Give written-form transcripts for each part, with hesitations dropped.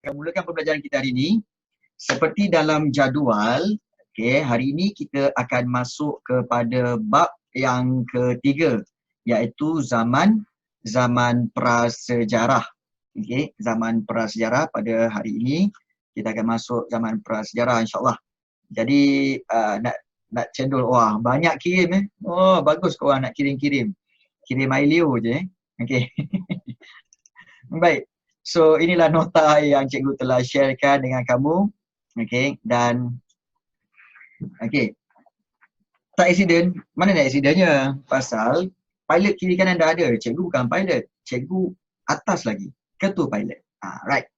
akan mulakan pembelajaran kita hari ini. Seperti dalam jadual, okay, hari ini kita akan masuk kepada bab yang ketiga, iaitu zaman prasejarah. Okay, zaman prasejarah pada hari ini kita akan masuk zaman prasejarah, insyaAllah. Jadi nak cendol, wah banyak kirim Oh bagus korang nak kirim Ailio je Okay. Baik. So inilah nota yang cikgu telah sharekan dengan kamu. Okay. Dan okay. Tak accident. Mana nak accidentnya? Pasal pilot kiri kanan dah ada. Cikgu bukan pilot. Cikgu atas lagi. Ketua pilot. Right.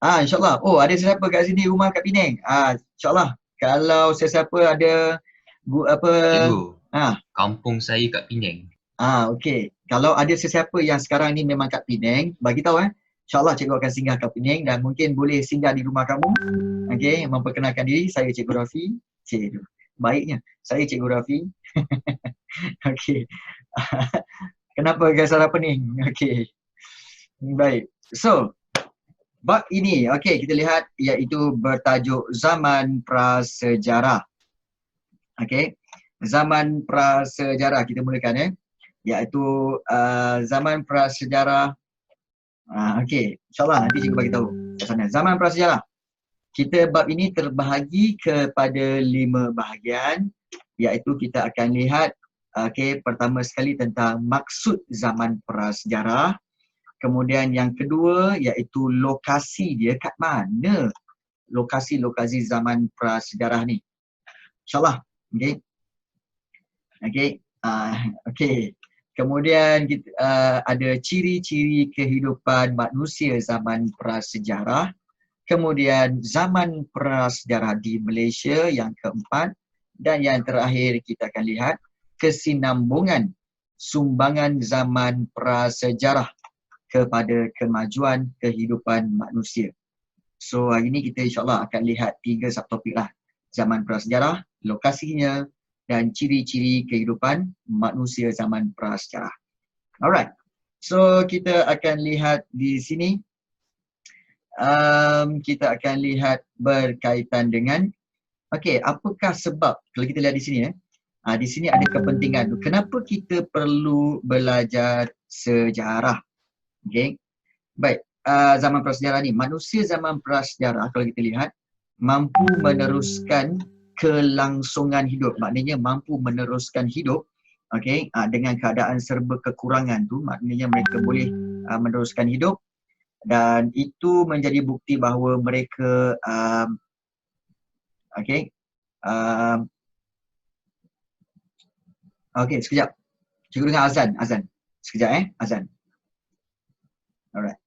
InsyaAllah. Oh, ada sesiapa kat sini rumah kat Penang. InsyaAllah. Kalau sesiapa ada Cikgu, kampung saya kat Penang. Okey. Kalau ada sesiapa yang sekarang ni memang kat Penang, bagi tahu InsyaAllah cikgu akan singgah kat Penang dan mungkin boleh singgah di rumah kamu. Okey, memperkenalkan diri, saya Cikgu Rafi. Cikgu. Baiknya, saya Cikgu Rafi. Okey. Kenapa salah pening? Okey. Baik. So, bab ini, okey, kita lihat iaitu bertajuk Zaman Prasejarah. Okey. Zaman prasejarah kita mulakan iaitu zaman prasejarah. Okey, insyaAllah nanti cikgu bagi tahu kat sana. Zaman prasejarah. Kita bab ini terbahagi kepada 5 bahagian, iaitu kita akan lihat pertama sekali tentang maksud zaman prasejarah. Kemudian yang kedua iaitu lokasi dia kat mana lokasi-lokasi zaman prasejarah ni. InsyaAllah. Okey. Okey. Okey. Kemudian kita, ada ciri-ciri kehidupan manusia zaman prasejarah. Kemudian zaman prasejarah di Malaysia yang keempat. Dan yang terakhir kita akan lihat kesinambungan sumbangan zaman prasejarah kepada kemajuan kehidupan manusia. So hari ini kita insyaAllah akan lihat 3 subtopik lah. Zaman prasejarah, lokasinya dan ciri-ciri kehidupan manusia zaman prasejarah. Alright. So kita akan lihat di sini. Kita akan lihat berkaitan dengan apakah sebab kalau kita lihat di sini di sini ada kepentingan. Kenapa kita perlu belajar sejarah? Okey. Baik, zaman prasejarah ni, manusia zaman prasejarah kalau kita lihat mampu meneruskan kelangsungan hidup. Maknanya mampu meneruskan hidup dengan keadaan serba kekurangan tu, maknanya mereka boleh meneruskan hidup. Dan itu menjadi bukti bahawa mereka sekejap. Cikgu dengar azan. Sekejap azan. Alright.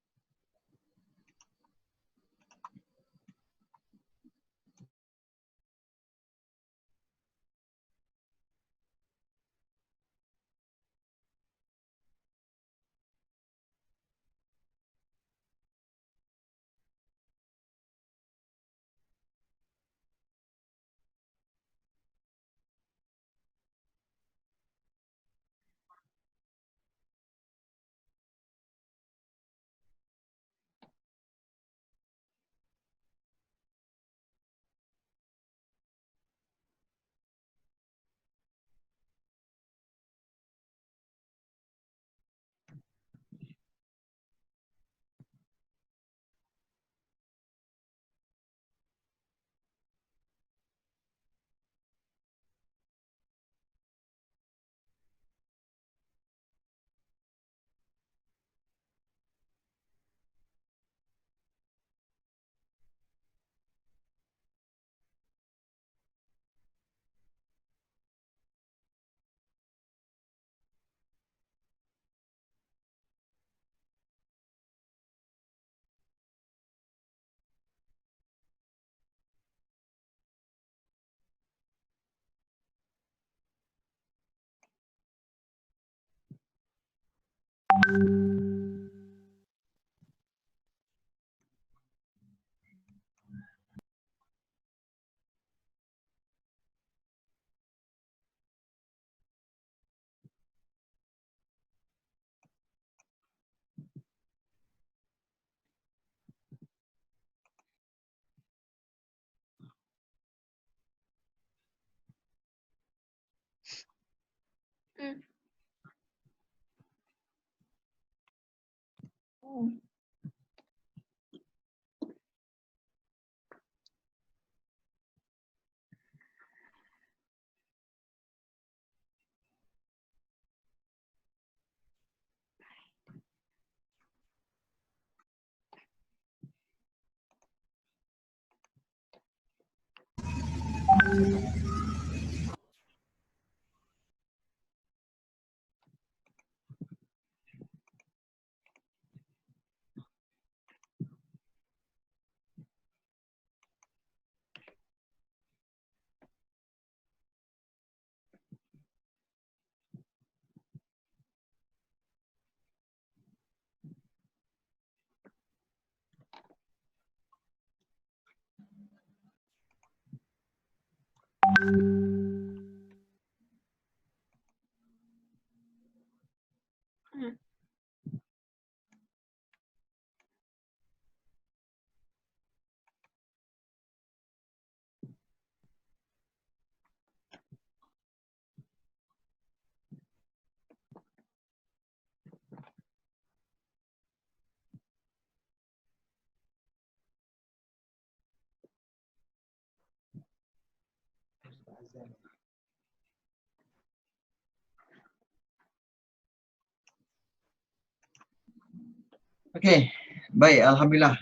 Okey, baik, alhamdulillah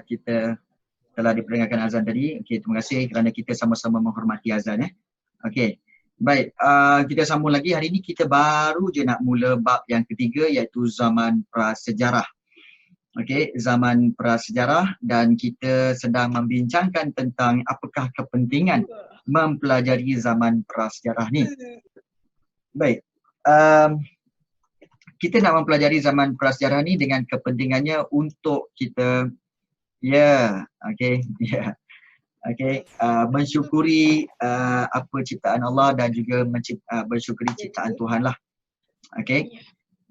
kita telah diperdengarkan azan tadi. Okey, terima kasih kerana kita sama-sama menghormati azan. Okey, baik, kita sambung lagi. Hari ini kita baru je nak mula bab yang ketiga, iaitu zaman prasejarah. Okey, zaman prasejarah, dan kita sedang membincangkan tentang apakah kepentingan mempelajari zaman prasejarah ni. Baik, kita nak mempelajari zaman prasejarah ni dengan kepentingannya untuk kita mensyukuri apa ciptaan Allah dan juga bersyukuri ciptaan Tuhan lah. Okey.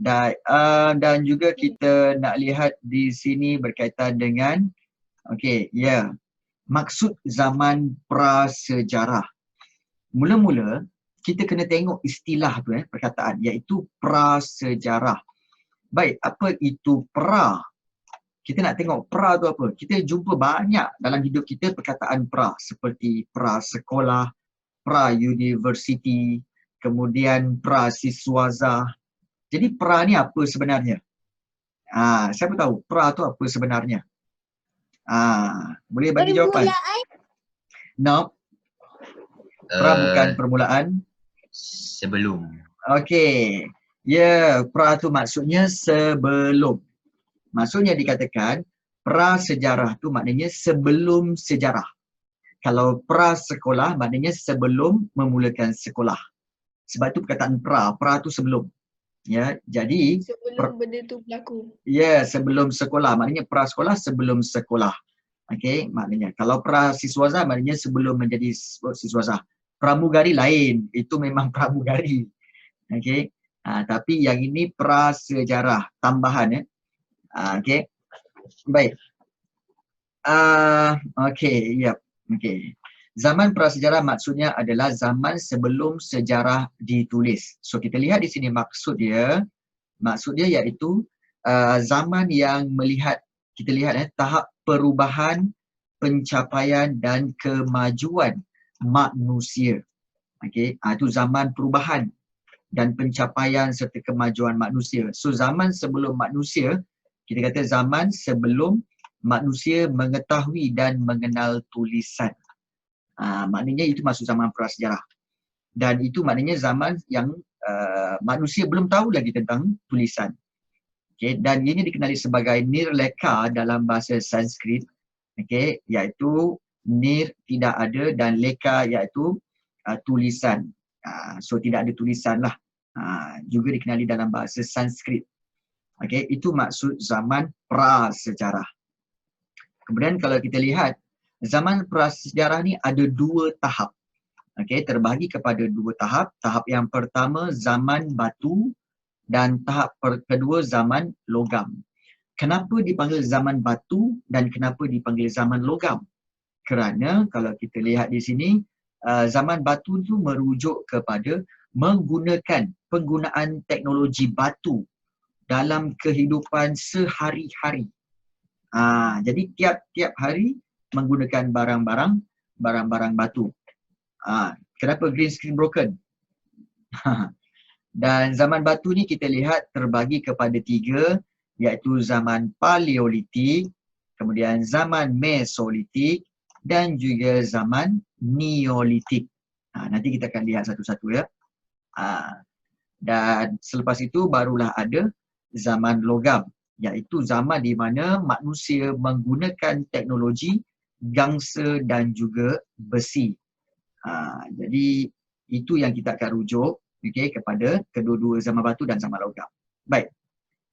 Dan juga kita nak lihat di sini berkaitan dengan maksud zaman prasejarah. Mula-mula kita kena tengok istilah tu perkataan, iaitu prasejarah. Baik, apa itu pra? Kita nak tengok pra tu apa. Kita jumpa banyak dalam hidup kita perkataan pra, seperti pra sekolah, pra universiti, kemudian pra siswaza. Jadi pra ni apa sebenarnya? Siapa tahu pra tu apa sebenarnya? Boleh bagi jawapan? No. Pra bukan permulaan. Sebelum. Okey. Pra tu maksudnya sebelum. Maksudnya dikatakan prasejarah tu maknanya sebelum sejarah. Kalau prasekolah maknanya sebelum memulakan sekolah. Sebab tu perkataan pra tu sebelum. Ya, jadi sebelum benda tu berlaku. Sebelum sekolah maknanya prasekolah sebelum sekolah. Okey, maknanya kalau prasiswaza maknanya sebelum menjadi siswaza. Pramugari lain, itu memang pramugari. Okey. Tapi yang ini prasejarah tambahan okey. Baik. Okey. Zaman prasejarah maksudnya adalah zaman sebelum sejarah ditulis. So kita lihat di sini maksud dia iaitu zaman yang kita lihat tahap perubahan, pencapaian dan kemajuan manusia. Okey, itu zaman perubahan dan pencapaian serta kemajuan manusia. So zaman sebelum manusia, kita kata zaman sebelum manusia mengetahui dan mengenal tulisan. Maknanya itu maksud zaman prasejarah. Dan itu maknanya zaman yang manusia belum tahu lagi tentang tulisan. Okay, dan ini dikenali sebagai nirleka dalam bahasa Sanskrit. Okay, iaitu nir tidak ada dan leka iaitu tulisan. So tidak ada tulisan lah. Juga dikenali dalam bahasa Sanskrit. Okay, itu maksud zaman prasejarah. Kemudian kalau kita lihat, zaman prasejarah ni ada dua tahap. Okay, terbahagi kepada dua tahap. Tahap yang pertama zaman batu dan tahap kedua zaman logam. Kenapa dipanggil zaman batu dan kenapa dipanggil zaman logam? Kerana kalau kita lihat di sini, zaman batu itu merujuk kepada penggunaan teknologi batu dalam kehidupan sehari-hari. Jadi tiap-tiap hari menggunakan barang-barang batu. Kenapa green screen broken? Dan zaman batu ni kita lihat terbagi kepada 3, iaitu zaman Paleolitik, kemudian zaman Mesolitik dan juga zaman Neolitik. Nanti kita akan lihat satu-satu ya. Dan selepas itu barulah ada zaman logam, iaitu zaman di mana manusia menggunakan teknologi gangsa dan juga besi. Jadi itu yang kita akan rujuk kepada kedua-dua zaman batu dan zaman logam. Baik.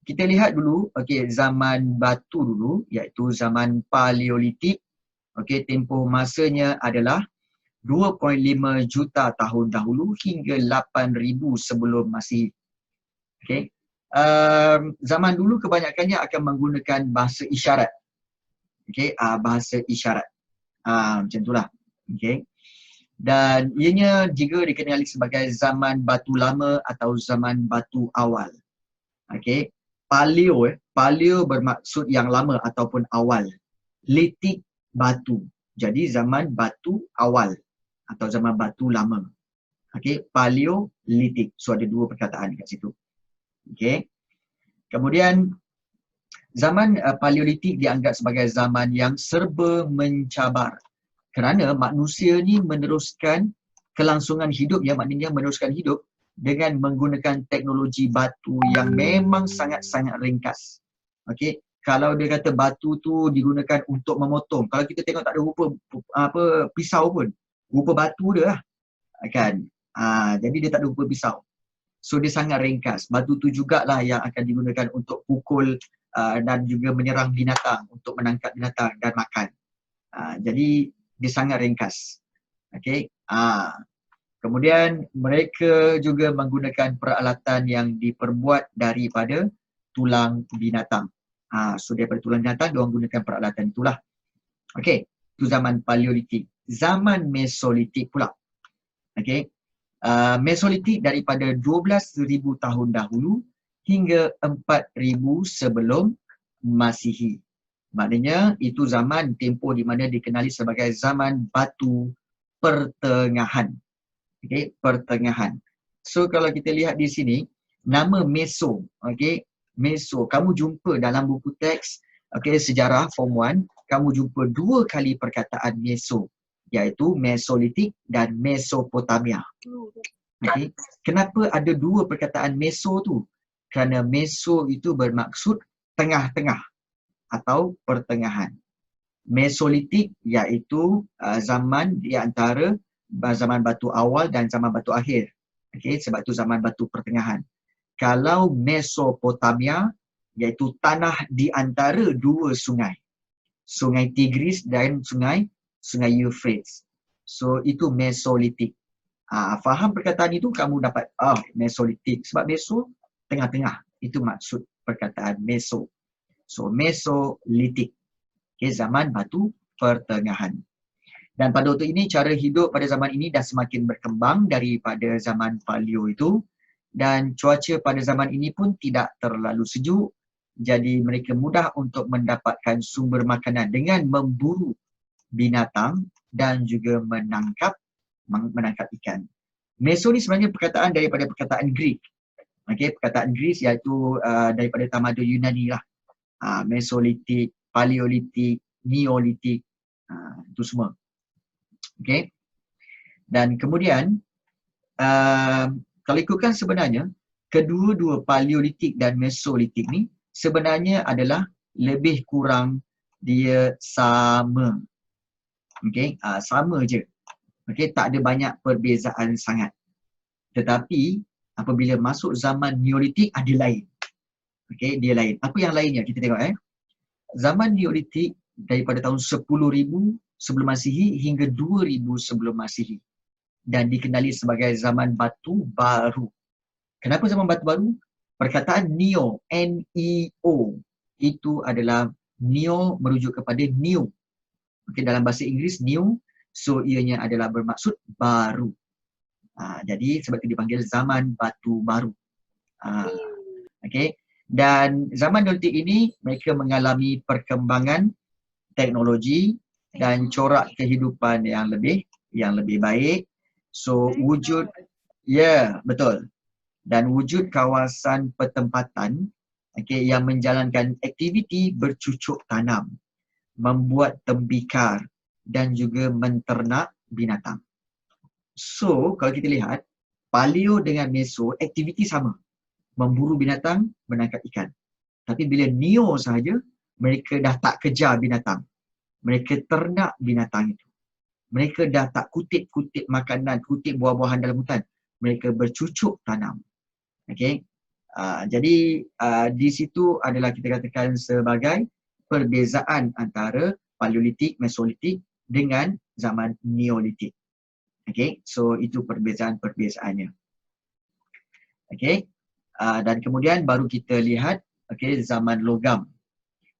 Kita lihat dulu zaman batu dulu, iaitu zaman Paleolitik. Tempoh masanya adalah 2.5 juta tahun dahulu hingga 8,000 sebelum Masihi. Zaman dulu kebanyakannya akan menggunakan bahasa isyarat. Bahasa isyarat. Macam itulah. Dan ianya juga dikenali sebagai zaman batu lama atau zaman batu awal. Paleo bermaksud yang lama ataupun awal. Litik batu. Jadi zaman batu awal atau zaman batu lama. Paleolitik. So ada 2 perkataan kat situ. Kemudian zaman Paleolitik dianggap sebagai zaman yang serba mencabar. Kerana manusia ni meneruskan kelangsungan hidup, maknanya meneruskan hidup dengan menggunakan teknologi batu yang memang sangat-sangat ringkas. Kalau dia kata batu tu digunakan untuk memotong, kalau kita tengok tak ada rupa pisau pun, rupa batu dia lah. Jadi dia tak ada rupa pisau. So dia sangat ringkas. Batu tu jugalah yang akan digunakan untuk pukul dan juga menyerang binatang, untuk menangkap binatang dan makan. Jadi dia sangat ringkas. Kemudian mereka juga menggunakan peralatan yang diperbuat daripada tulang binatang. So daripada tulang binatang, diorang gunakan peralatan itulah. Itu zaman Paleolitik. Zaman Mesolitik pula. Mesolitik daripada 12,000 tahun dahulu hingga 4,000 sebelum Masihi. Maknanya itu zaman tempoh di mana dikenali sebagai zaman batu pertengahan. Pertengahan. So kalau kita lihat di sini, nama Meso. Meso. Kamu jumpa dalam buku teks sejarah Form 1, kamu jumpa 2 kali perkataan Meso, iaitu Mesolitik dan Mesopotamia. Kenapa ada 2 perkataan Meso tu? Kerana Meso itu bermaksud tengah-tengah atau pertengahan. Mesolitik iaitu zaman di antara zaman batu awal dan zaman batu akhir. Sebab itu zaman batu pertengahan. Kalau Mesopotamia iaitu tanah di antara 2 sungai. Sungai Tigris dan sungai Euphrates. So itu Mesolitik. Faham perkataan itu, kamu dapat Mesolitik. Sebab Meso tengah-tengah. Itu maksud perkataan Meso. So Mesolitik. Zaman batu pertengahan. Dan pada waktu ini cara hidup pada zaman ini dah semakin berkembang daripada zaman Paleo itu, dan cuaca pada zaman ini pun tidak terlalu sejuk. Jadi mereka mudah untuk mendapatkan sumber makanan dengan memburu binatang dan juga menangkap ikan. Meso ni sebenarnya perkataan daripada perkataan Greek. Perkataan Greek iaitu daripada tamadun Yunani lah. Mesolitik, Paleolitik, Neolitik, itu semua. Dan kemudian kalau ikutkan sebenarnya kedua-dua Paleolitik dan Mesolitik ni sebenarnya adalah lebih kurang dia sama. Sama je. Tak ada banyak perbezaan sangat. Tetapi apabila masuk zaman Neolitik ada lain. Dia lain. Apa yang lainnya? Kita tengok Zaman Neolitik daripada tahun 10,000 sebelum Masihi hingga 2,000 sebelum Masihi. Dan dikenali sebagai zaman batu baru. Kenapa zaman batu baru? Perkataan Neo, N-E-O, itu adalah Neo merujuk kepada new. Dalam bahasa Inggeris new, so ianya adalah bermaksud baru. Jadi sebab itu dipanggil zaman batu baru. Dan zaman Neolitik ini mereka mengalami perkembangan teknologi dan corak kehidupan yang lebih baik. So wujud, betul. Dan wujud kawasan pertempatan yang menjalankan aktiviti bercucuk tanam, membuat tembikar dan juga menternak binatang. So kalau kita lihat paleo dengan meso aktiviti sama, memburu binatang, menangkap ikan. Tapi bila neo sahaja, mereka dah tak kejar binatang. Mereka ternak binatang itu. Mereka dah tak kutip-kutip makanan, kutip buah-buahan dalam hutan. Mereka bercucuk tanam. Okey. Jadi di situ adalah kita katakan sebagai perbezaan antara Paleolitik, Mesolitik dengan zaman Neolitik. Okey. So itu perbezaan-perbezaannya. Okey. Dan kemudian baru kita lihat zaman logam,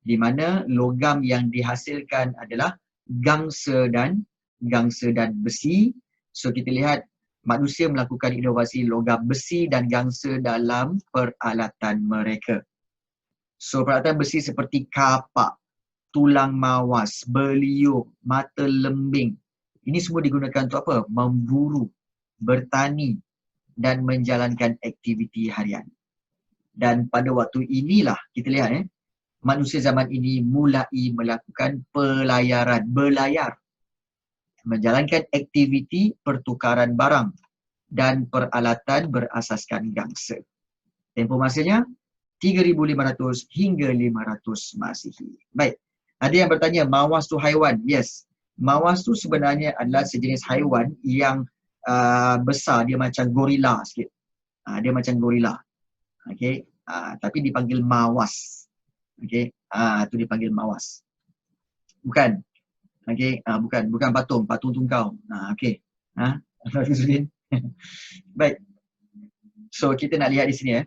di mana logam yang dihasilkan adalah gangsa dan besi. So kita lihat manusia melakukan inovasi logam besi dan gangsa dalam peralatan mereka. So peralatan besi seperti kapak, tulang mawas, beliung, mata lembing, ini semua digunakan untuk apa? Memburu, bertani dan menjalankan aktiviti harian. Dan pada waktu inilah kita lihat manusia zaman ini mulai melakukan pelayaran, berlayar, menjalankan aktiviti pertukaran barang dan peralatan berasaskan gangsa. Tempoh masanya 3,500 hingga 500 Masihi. Baik, ada yang bertanya, mawas tu haiwan? Yes, mawas tu sebenarnya adalah sejenis haiwan yang besar, dia macam gorila sikit. Dia macam gorila. Okey, tapi dipanggil mawas. Okey, tu dipanggil mawas. Bukan. Okey, bukan patung tungkau. Okey. Baik. So kita nak lihat di sini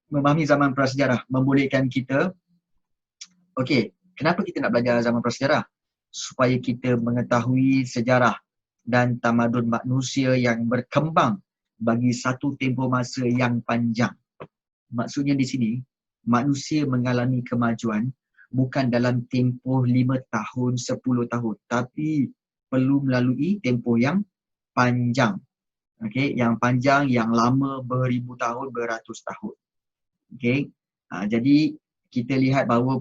memahami zaman prasejarah membolehkan kita, okey, kenapa kita nak belajar zaman prasejarah? Supaya kita mengetahui sejarah dan tamadun manusia yang berkembang bagi satu tempoh masa yang panjang. Maksudnya di sini, manusia mengalami kemajuan bukan dalam tempoh 5 tahun, 10 tahun, tapi perlu melalui tempoh yang panjang. Okey, yang panjang, yang lama, beribu tahun, beratus tahun. Okey, jadi kita lihat bahawa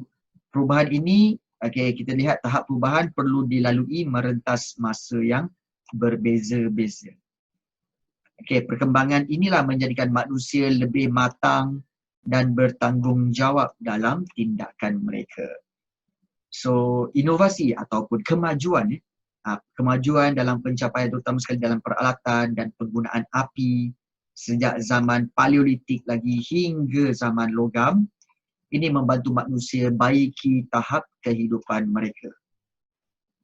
perubahan ini, kita lihat tahap perubahan perlu dilalui merentas masa yang berbeza-beza. Okey, perkembangan inilah menjadikan manusia lebih matang dan bertanggungjawab dalam tindakan mereka. So, inovasi ataupun kemajuan, kemajuan dalam pencapaian terutama sekali dalam peralatan dan penggunaan api sejak zaman Paleolitik lagi hingga zaman logam, ini membantu manusia baiki tahap kehidupan mereka.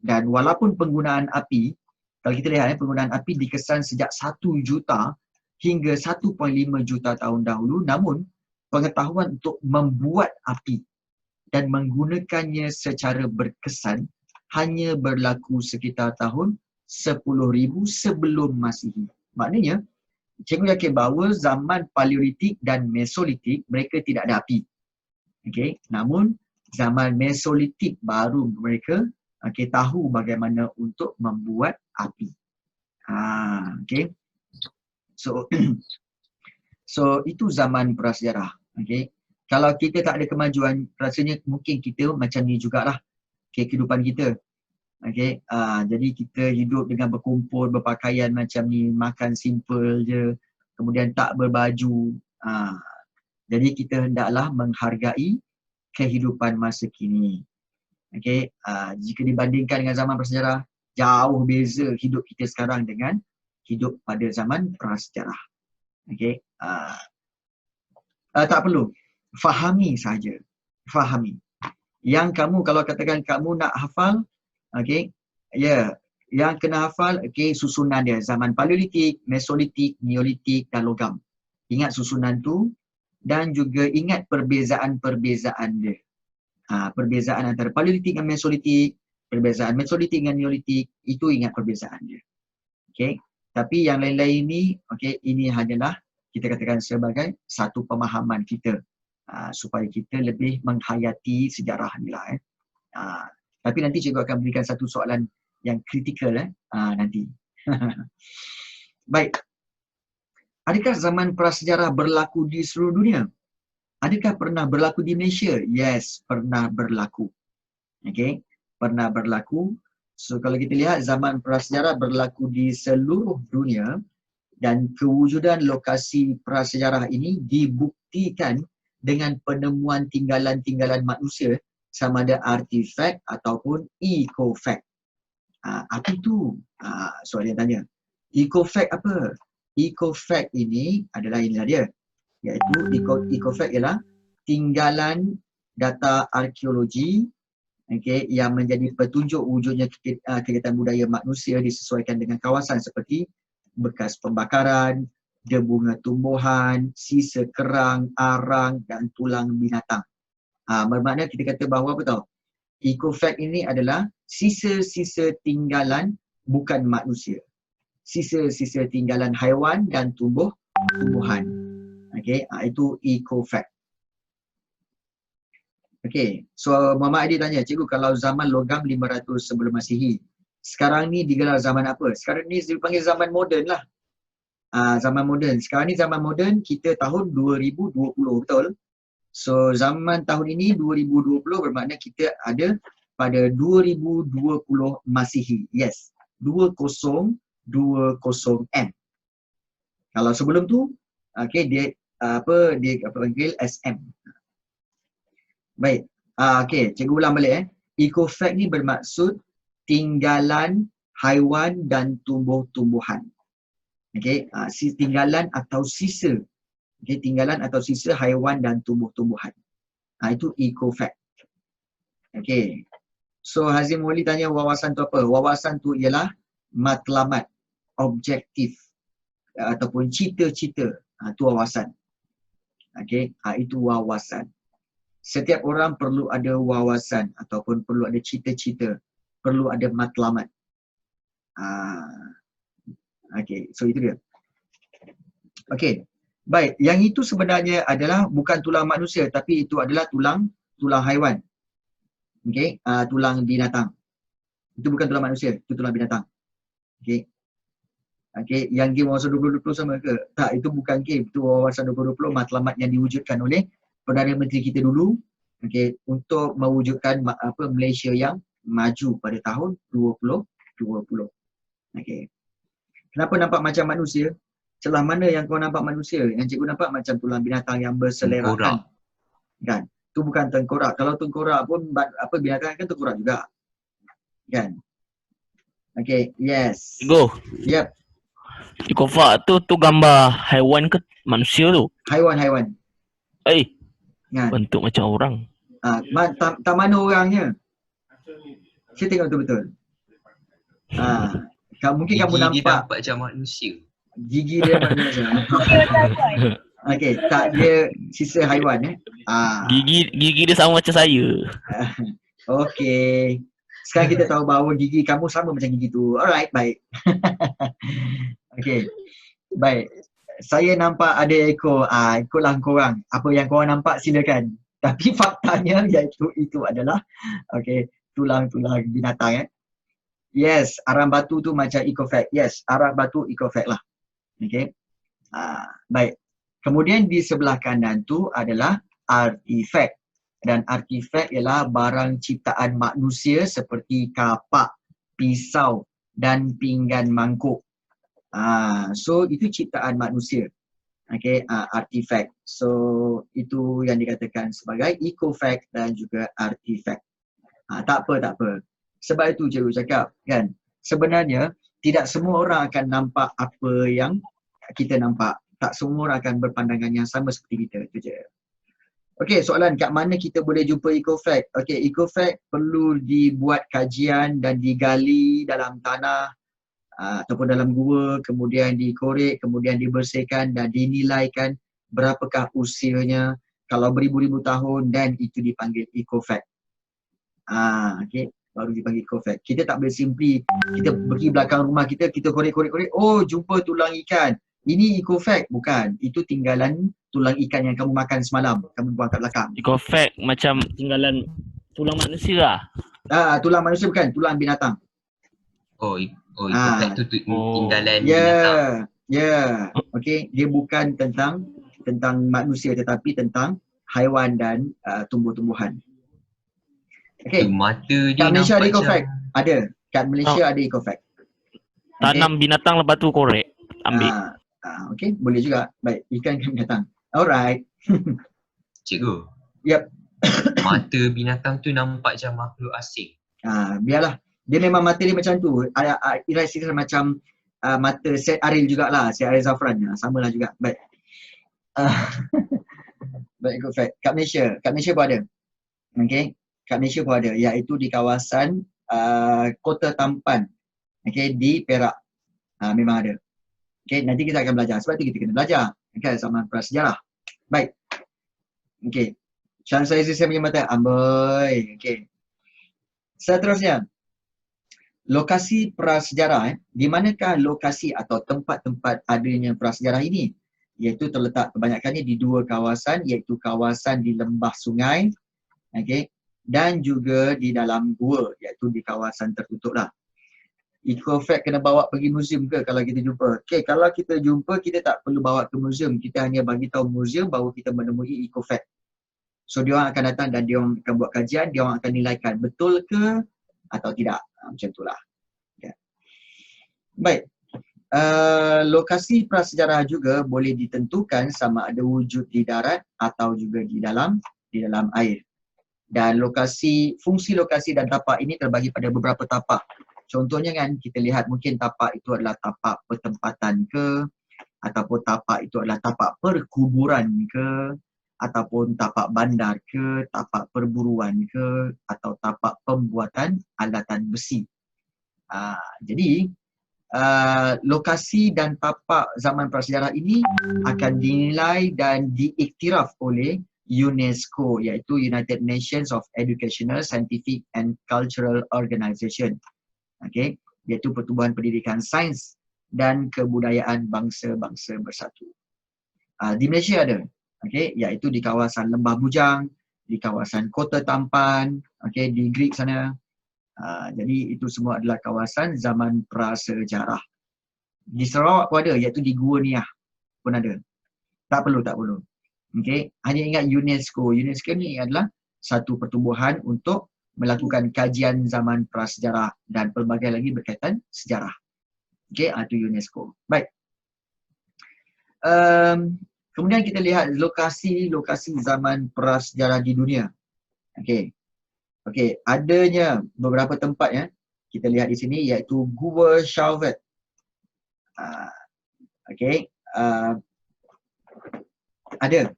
Dan walaupun penggunaan api, kalau kita lihat penggunaan api dikesan sejak 1 juta hingga 1.5 juta tahun dahulu, namun pengetahuan untuk membuat api dan menggunakannya secara berkesan hanya berlaku sekitar tahun 10,000 sebelum Masihi. Maknanya, cikgu yakin bahawa zaman Paleolitik dan Mesolitik mereka tidak ada api. Okey, namun zaman Mesolitik baru mereka tahu bagaimana untuk membuat api. Okey. So itu zaman prasejarah. Okey. Kalau kita tak ada kemajuan, rasanya mungkin kita macam ni jugalah kehidupan kita. Okey. Jadi kita hidup dengan berkumpul, berpakaian macam ni, makan simple je, kemudian tak berbaju. Jadi kita hendaklah menghargai kehidupan masa kini. Okey, jika dibandingkan dengan zaman prasejarah, jauh beza hidup kita sekarang dengan hidup pada zaman prasejarah. Okey, tak perlu, fahami saja. Fahami. Yang kamu, kalau katakan kamu nak hafal, okey, yang kena hafal, okey, susunan dia, zaman Paleolitik, Mesolitik, Neolitik dan logam. Ingat susunan tu dan juga ingat perbezaan-perbezaan dia. Perbezaan antara Paleolitik dan Mesolitik, perbezaan Mesolitik dengan Neolitik, itu ingat perbezaan dia. Okey, tapi yang lain-lain ni, okey, ini hanyalah kita katakan sebagai satu pemahaman kita. supaya kita lebih menghayati sejarah ni lah. Tapi nanti cikgu akan berikan satu soalan yang kritikal nanti. Baik. Adakah zaman prasejarah berlaku di seluruh dunia? Adakah pernah berlaku di Malaysia? Yes, pernah berlaku. Okay, pernah berlaku. So kalau kita lihat zaman prasejarah berlaku di seluruh dunia dan kewujudan lokasi prasejarah ini dibuktikan dengan penemuan tinggalan-tinggalan manusia sama ada artifak ataupun ecofact. Apa itu? Soalan yang tanya. Ecofact apa? Ecofact ini adalah inilah dia. Iaitu ecofact ialah tinggalan data arkeologi yang menjadi petunjuk wujudnya kegiatan budaya manusia disesuaikan dengan kawasan seperti bekas pembakaran, debunga tumbuhan, sisa kerang, arang dan tulang binatang. Bermakna kita kata bahawa apa tahu? Ecofact ini adalah sisa-sisa tinggalan bukan manusia. Sisa-sisa tinggalan haiwan dan tumbuhan. Itu ecofact. So Muhammad Adi tanya, cikgu kalau zaman logam 500 sebelum Masihi, sekarang ni digelar zaman apa? Sekarang ni dipanggil zaman moden lah. Zaman moden. Sekarang ni zaman moden kita tahun 2020, betul? So zaman tahun ini 2020 bermakna kita ada pada 2020 Masihi. Yes, 2020M. Kalau sebelum tu, dia panggil SM. Baik. Cikgu ulang balik Ecofact ni bermaksud tinggalan haiwan dan tumbuh-tumbuhan. Tinggalan atau sisa. Tinggalan atau sisa haiwan dan tumbuh-tumbuhan. Itu ecofact. So Hazim Wali tanya wawasan tu apa? Wawasan tu ialah matlamat, objektif ataupun cita-cita. Itu wawasan. Itu wawasan. Setiap orang perlu ada wawasan ataupun perlu ada cita-cita, perlu ada matlamat. So itu dia. Baik, yang itu sebenarnya adalah bukan tulang manusia tapi itu adalah tulang haiwan. Tulang binatang. Itu bukan tulang manusia, itu tulang binatang. Yang game wawasan 2020 sama ke? Tak, itu bukan game, itu wawasan 2020 matlamat yang diwujudkan oleh Perdana Menteri kita dulu untuk mewujudkan Malaysia yang maju pada tahun 2020. Kenapa nampak macam manusia? Celah mana yang kau nampak manusia? Yang cikgu nampak macam tulang binatang yang berselerakkan. Kan? Itu bukan tengkorak. Kalau tengkorak pun binatang kan tengkorak juga. Kan? Yes. Cikgu. Yep. Ecofact tu gambar haiwan ke manusia tu? Haiwan. Kan? Bentuk macam orang. Tak mana orangnya? Saya tengok tu betul. Mungkin kamu Gigi dia nampak macam manusia. gigi dia manusia. Tak, dia sisa haiwan Gigi dia sama macam saya. Sekarang kita tahu bahawa gigi kamu sama macam gigi tu. Alright, baik. Baik. Saya nampak ada ekor. Ikutlah korang. Apa yang korang nampak silakan. Tapi faktanya iaitu itu adalah tulang-tulang binatang. Yes, arang batu tu macam ecofact. Yes, arang batu ecofact lah. Baik. Kemudian di sebelah kanan tu adalah artifak. Dan artifak ialah barang ciptaan manusia seperti kapak, pisau dan pinggan mangkuk. So itu ciptaan manusia. Artifak. So itu yang dikatakan sebagai ecofact dan juga artifak. Tak apa. Sebab itu cikgu cakap kan, sebenarnya tidak semua orang akan nampak apa yang kita nampak. Tak semua orang akan berpandangan yang sama seperti kita. Itu je. Soalan, kat mana kita boleh jumpa ecofact? Ecofact perlu dibuat kajian dan digali dalam tanah ataupun dalam gua, kemudian dikorek, kemudian dibersihkan dan dinilaikan berapakah usianya. Kalau beribu-ribu tahun, dan itu dipanggil ecofact. Baru dipanggil ecofact. Kita tak boleh simply kita pergi belakang rumah kita korek, oh jumpa tulang ikan. Ini ecofact. Bukan. Itu tinggalan tulang ikan yang kamu makan semalam, kamu buang kat belakang. Ecofag macam tinggalan tulang manusia lah. Tulang manusia bukan, tulang binatang. Ecofag tu tinggalan Ya, binatang. okey, dia bukan tentang manusia tetapi tentang haiwan dan tumbuh-tumbuhan. Okey, Mata dia kat Malaysia ada nampak Ecofag. macam Ada, kat Malaysia ada Ecofag. Tanam binatang lepas tu korek. Ambil. Okey, boleh juga. Baik, ikan kan binatang. Alright. cikgu. Yep. Mata binatang tu nampak macam makhluk asing. Biarlah. Dia memang mata dia macam tu. Istilah macam mata Syed Aril jugalah. Syed Aril Zafran. Samalah juga. Baik. Baik, good fact. Kat Malaysia pun ada. Okay. Kat Malaysia pun ada. Iaitu di kawasan Kota Tampan. Okay. Di Perak. Memang ada. Okay. Nanti kita akan belajar. Sebab tu kita kena belajar. Okay. Zaman prasejarah. Baik. Okay. Syamsul Aziz saya punya mata. Amboi. Okay. Seterusnya. Lokasi prasejarah. Di manakah lokasi atau tempat-tempat adanya prasejarah ini? Iaitu terletak kebanyakannya di dua kawasan, iaitu kawasan di lembah sungai, okay, dan juga di dalam gua, iaitu di kawasan tertutup lah. Ecofag kena bawa pergi museum ke kalau kita jumpa? Okay, kalau kita jumpa, kita tak perlu bawa ke museum. Kita hanya bagi tahu museum bahawa kita menemui Ecofag. So, diorang akan datang dan diorang akan buat kajian, diorang akan nilaikan betul ke atau tidak. Macam itulah. Okay. Baik. Lokasi prasejarah juga boleh ditentukan sama ada wujud di darat atau juga di dalam air. Dan fungsi lokasi dan tapak ini terbagi pada beberapa tapak. Contohnya kan kita lihat mungkin tapak itu adalah tapak pertempatan ke, ataupun tapak itu adalah tapak perkuburan ke, ataupun tapak bandar ke, tapak perburuan ke, atau tapak pembuatan alatan besi. Jadi lokasi dan tapak zaman prasejarah ini akan dinilai dan diiktiraf oleh UNESCO, iaitu United Nations of Educational, Scientific and Cultural Organization. Okay, iaitu Pertubuhan Pendidikan Sains dan Kebudayaan Bangsa-Bangsa Bersatu. Di Malaysia ada, okay, iaitu di kawasan Lembah Bujang, di kawasan Kota Tampan, okay, di Greek sana. Jadi itu semua adalah kawasan zaman prasejarah. Di Sarawak pun ada, iaitu di Gua Niah pun ada. Tak perlu. Okay. Hanya ingat UNESCO. UNESCO ni adalah satu pertubuhan untuk melakukan kajian zaman prasejarah dan pelbagai lagi berkaitan sejarah. Okay, itu UNESCO. Baik. Kemudian kita lihat lokasi-lokasi zaman prasejarah di dunia. Okay, adanya beberapa tempat ya. Kita lihat di sini iaitu Gua Chauvet. Ada.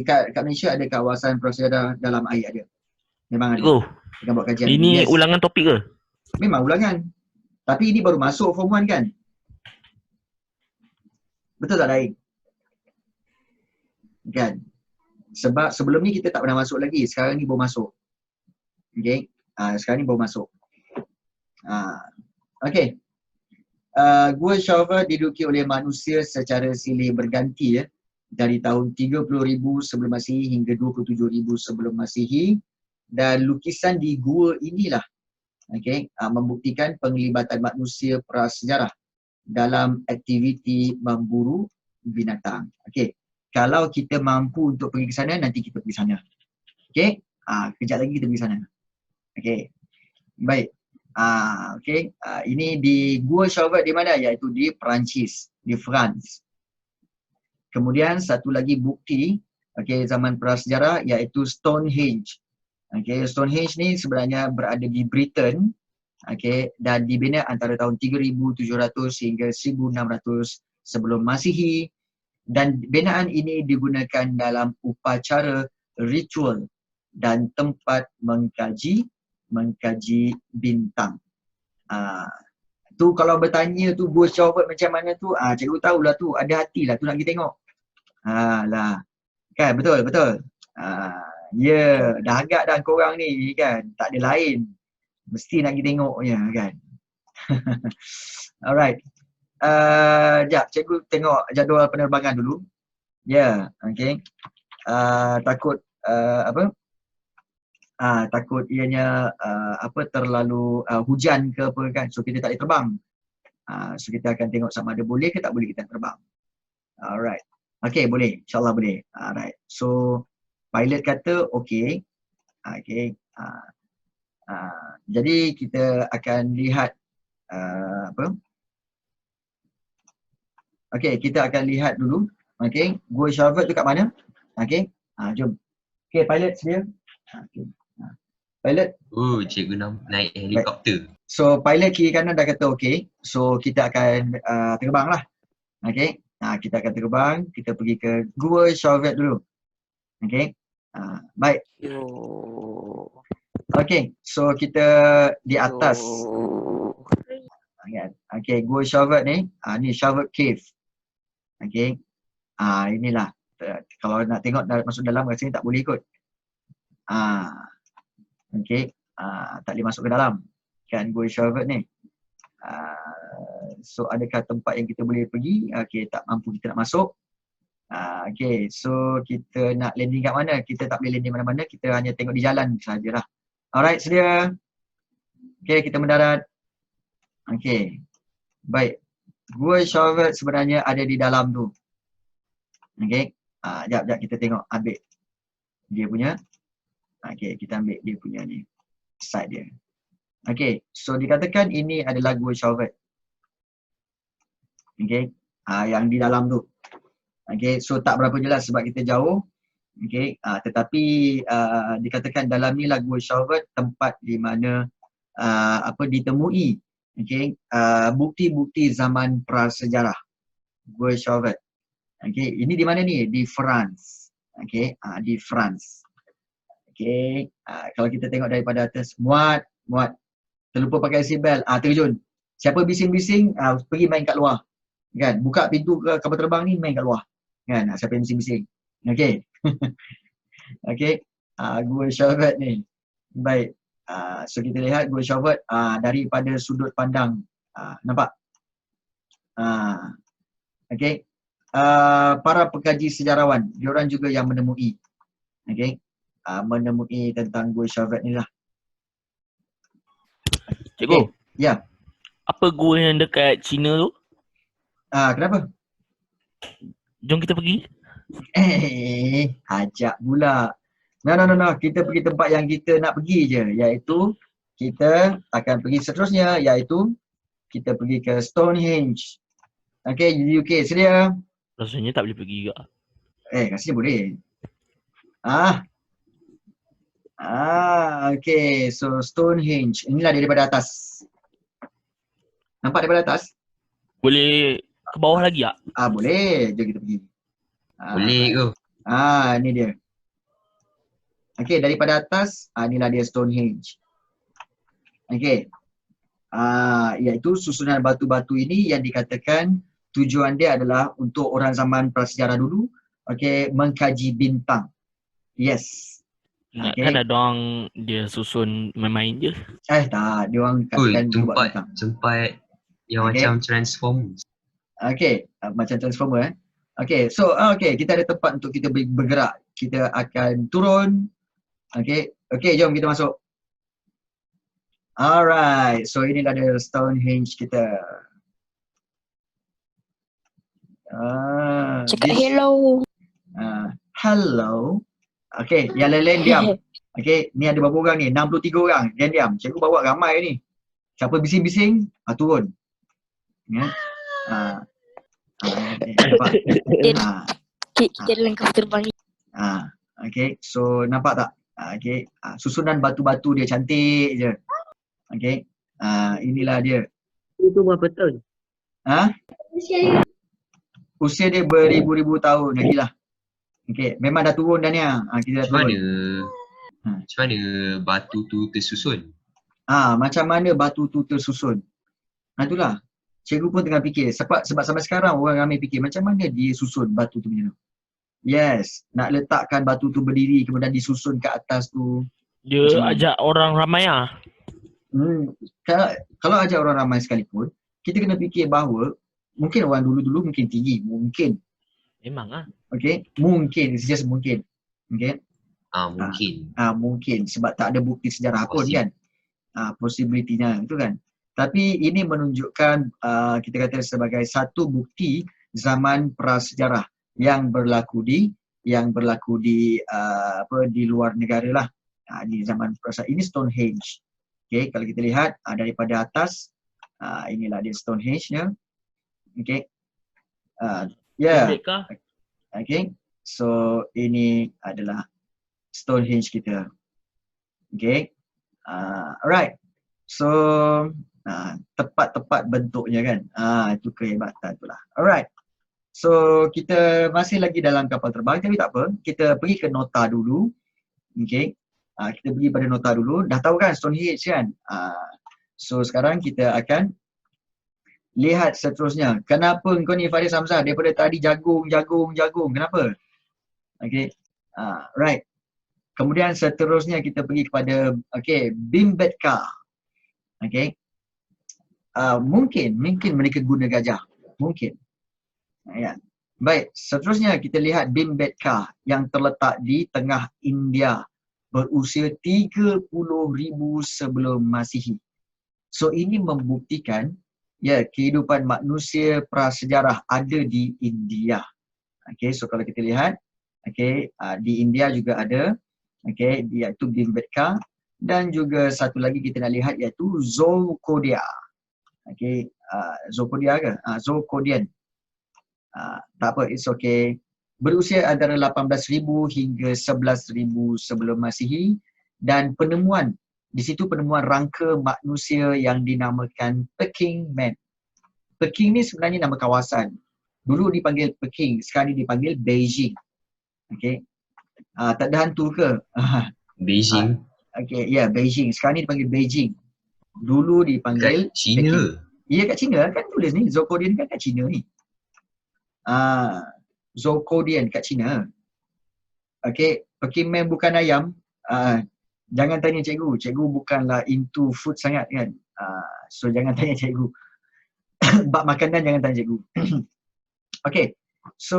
Kat Malaysia ada kawasan prasejarah dalam air ada. Memang ada. Kita buat kajian. Ini ulangan topik ke? Memang ulangan. Tapi ini baru masuk form 1 kan? Betul tak lain? Kan? Sebab sebelum ni kita tak pernah masuk lagi. Sekarang ni baru masuk. Okay. Sekarang ni baru masuk. Okay. Gua Chauvet diduduki oleh manusia secara silih berganti ya. Dari tahun 30,000 sebelum Masihi hingga 27,000 sebelum Masihi. Dan lukisan di gua inilah membuktikan penglibatan manusia prasejarah dalam aktiviti memburu binatang. Okay. Kalau kita mampu untuk pergi ke sana, nanti kita pergi sana. Okay. Kejap lagi kita pergi sana. Okay. Baik. Ini di Gua Chauvet di mana? Iaitu di Perancis, di France. Kemudian satu lagi bukti zaman prasejarah iaitu Stonehenge. Stonehenge ni sebenarnya berada di Britain. Dan dibina antara tahun 3,700 hingga 1,600 sebelum Masihi. Dan binaan ini digunakan dalam upacara ritual dan tempat mengkaji bintang. Tu kalau bertanya tu Gua Chauvet macam mana tu, cikgu tahulah tu, ada hatilah tu nak pergi tengok. Lah. Kan betul. Dah agak dah korang ni kan, tak ada lain. Mesti nak pergi tengoknya kan. Alright. Sekejap cikgu tengok jadual penerbangan dulu. Okay. Takut apa? Takut ianya terlalu hujan ke apa kan. So kita tak boleh terbang. So kita akan tengok sama ada boleh ke tak boleh kita terbang. Alright. Okay, boleh. InsyaAllah boleh. Alright. So pilot kata okay. Okay. Jadi kita akan lihat apa? Okay, kita akan lihat dulu. Okay, Gua Sharvet tu kat mana? Okay, jom. Okay, pilot sedia. Okay. Pilot. Cikgu naik helikopter. So, pilot kiri kanan dah kata okay. So, kita akan terbang lah. Okay, kita akan terbang. Kita pergi ke Gua Sharvet dulu. Okay, baik. Okay, so kita di atas. Okay, Gua Sharvet ni. Ni Sharvet Cave. Okay. Inilah. Kalau nak tengok masuk dalam rasanya tak boleh kot. Okay. Tak boleh masuk ke dalam. Kan Gua Sharvet ni. So adakah tempat yang kita boleh pergi? Okay, tak mampu kita nak masuk. Okay, so kita nak landing kat mana? Kita tak boleh landing mana-mana. Kita hanya tengok di jalan sahajalah. Alright, sedia? Okay, kita mendarat. Okay. Baik. Gua Sharvet sebenarnya ada di dalam tu. Okay. Sekejap kita tengok ambil dia punya. Okay, kita ambil dia punya ni. Side dia. Okay, so dikatakan ini adalah Gua Sharvet. Okay. Yang di dalam tu. Okay, so tak berapa jelas sebab kita jauh. Okay, tetapi dikatakan dalam ni lah Gua Sharvet, tempat di mana ditemui. Okay, bukti-bukti zaman prasejarah. Gua Sharvet. Okay, ini di mana ni? Di France. Okay, di France. Okay, kalau kita tengok daripada atas, muat. Terlupa pakai seatbelt, terjun. Siapa bising-bising, pergi main kat luar. Kan, buka pintu ke kapal terbang ni, main kat luar. Kan, siapa yang bising-bising. Okay. Okay, Gua Sharvet ni. Baik. So kita lihat Gua Sharvet daripada sudut pandang. Nampak? Okay. Para pekaji sejarawan, diorang juga yang menemui. Okay. Menemui tentang Gua Sharvet ni lah. Cikgu. Ya. Apa gua yang dekat China tu? Kenapa? Jom kita pergi. Ajak pula. No. Kita pergi tempat yang kita nak pergi je. Iaitu, kita akan pergi seterusnya. Iaitu, kita pergi ke Stonehenge. Okay, UK. Sedia? Rasanya tak boleh pergi juga. Rasanya boleh. Okay. So, Stonehenge. Inilah daripada atas. Nampak daripada atas? Boleh ke bawah lagi tak? Boleh. Jom kita pergi. Boleh ke? Ni dia. Okay, daripada atas, inilah dia Stonehenge. Okay. Iaitu susunan batu-batu ini yang dikatakan tujuan dia adalah untuk orang zaman prasejarah dulu, okay, mengkaji bintang. Yes. Kan ada orang dia susun main-main je. Tak, dia orang katakan buat bintang. Tempat yang macam Transformers. Okay, macam Transformer. Okay, so kita ada tempat untuk kita bergerak. Kita akan turun. Okay, jom kita masuk. Alright, so inilah dia Stonehenge kita. Cakap hello. Hello. Okay, yang lain-lain diam. Okay, ni ada berapa orang ni? 63 orang. Diam. Cikgu bawa ramai ni. Siapa bising-bising, turun. Ya. Nampak? Kita dalam kapal terbang ni. Okay, so nampak tak? Okay, susunan batu-batu dia cantik je. Okay, inilah dia. Itu berapa tahun? Usia dia beribu-ribu tahun lagi lah. Okay, memang dah turun dah ni. Kita dah turun. Macam mana batu tu tersusun? Macam mana batu tu tersusun? Itulah. Cikgu pun tengah fikir. Sebab sampai sekarang orang ramai fikir macam mana dia susun batu tu macam mana. Yes, nak letakkan batu tu berdiri kemudian disusun ke atas tu. Dia ajak orang ramai Kalau ajak orang ramai sekalipun, kita kena fikir bahawa mungkin orang dulu-dulu mungkin tinggi, mungkin. Memang Okay, mungkin, it's just mungkin. Okay, Mungkin. mungkin sebab tak ada bukti sejarah pun Possible. kan. Possibility-nya itu kan. Tapi ini menunjukkan kita kata sebagai satu bukti zaman prasejarah yang berlaku di di luar negara lah. Di zaman prasejarah. Ini Stonehenge. Okay, kalau kita lihat daripada atas, inilah dia Stonehenge ya. Okay. Pendek kah? Okay. So ini adalah Stonehenge kita. Okay. Alright. So tepat-tepat bentuknya kan. Itu kehebatan tu lah. Alright. So kita masih lagi dalam kapal terbang tapi tak apa. Kita pergi ke nota dulu. Okay. Kita pergi pada nota dulu. Dah tahu kan Stonehenge kan? So sekarang kita akan lihat seterusnya. Kenapa kau ni Faris Hamzah daripada tadi jagung. Kenapa? Okay. Right. Kemudian seterusnya kita pergi kepada Bhimbetka. Okay. Mungkin mereka guna gajah. Mungkin. Ya. Baik, seterusnya kita lihat Bhimbetka yang terletak di tengah India berusia 30,000 sebelum Masihi. So ini membuktikan kehidupan manusia prasejarah ada di India. Okay, so kalau kita lihat di India juga ada iaitu Bhimbetka dan juga satu lagi kita nak lihat iaitu Zookodia. Zookodia ke? Zookodian. Tak apa, it's okay. Berusia antara 18,000 hingga 11,000 sebelum Masihi dan penemuan di situ penemuan rangka manusia yang dinamakan Peking Man. Peking ni sebenarnya nama kawasan. Dulu dipanggil Peking, sekarang ni dipanggil Beijing. Okay. Tak ada hantu ke? Beijing. Beijing. Sekarang ni dipanggil Beijing. Dulu dipanggil Kat China. Peking. Ya, kat China kan tulis ni. Zookodian kan kat China ni. Zookodian kat China. Peking Man bukan ayam. Jangan tanya cikgu. Cikgu bukanlah into food sangat kan. So jangan tanya cikgu. Bab makanan jangan tanya cikgu. So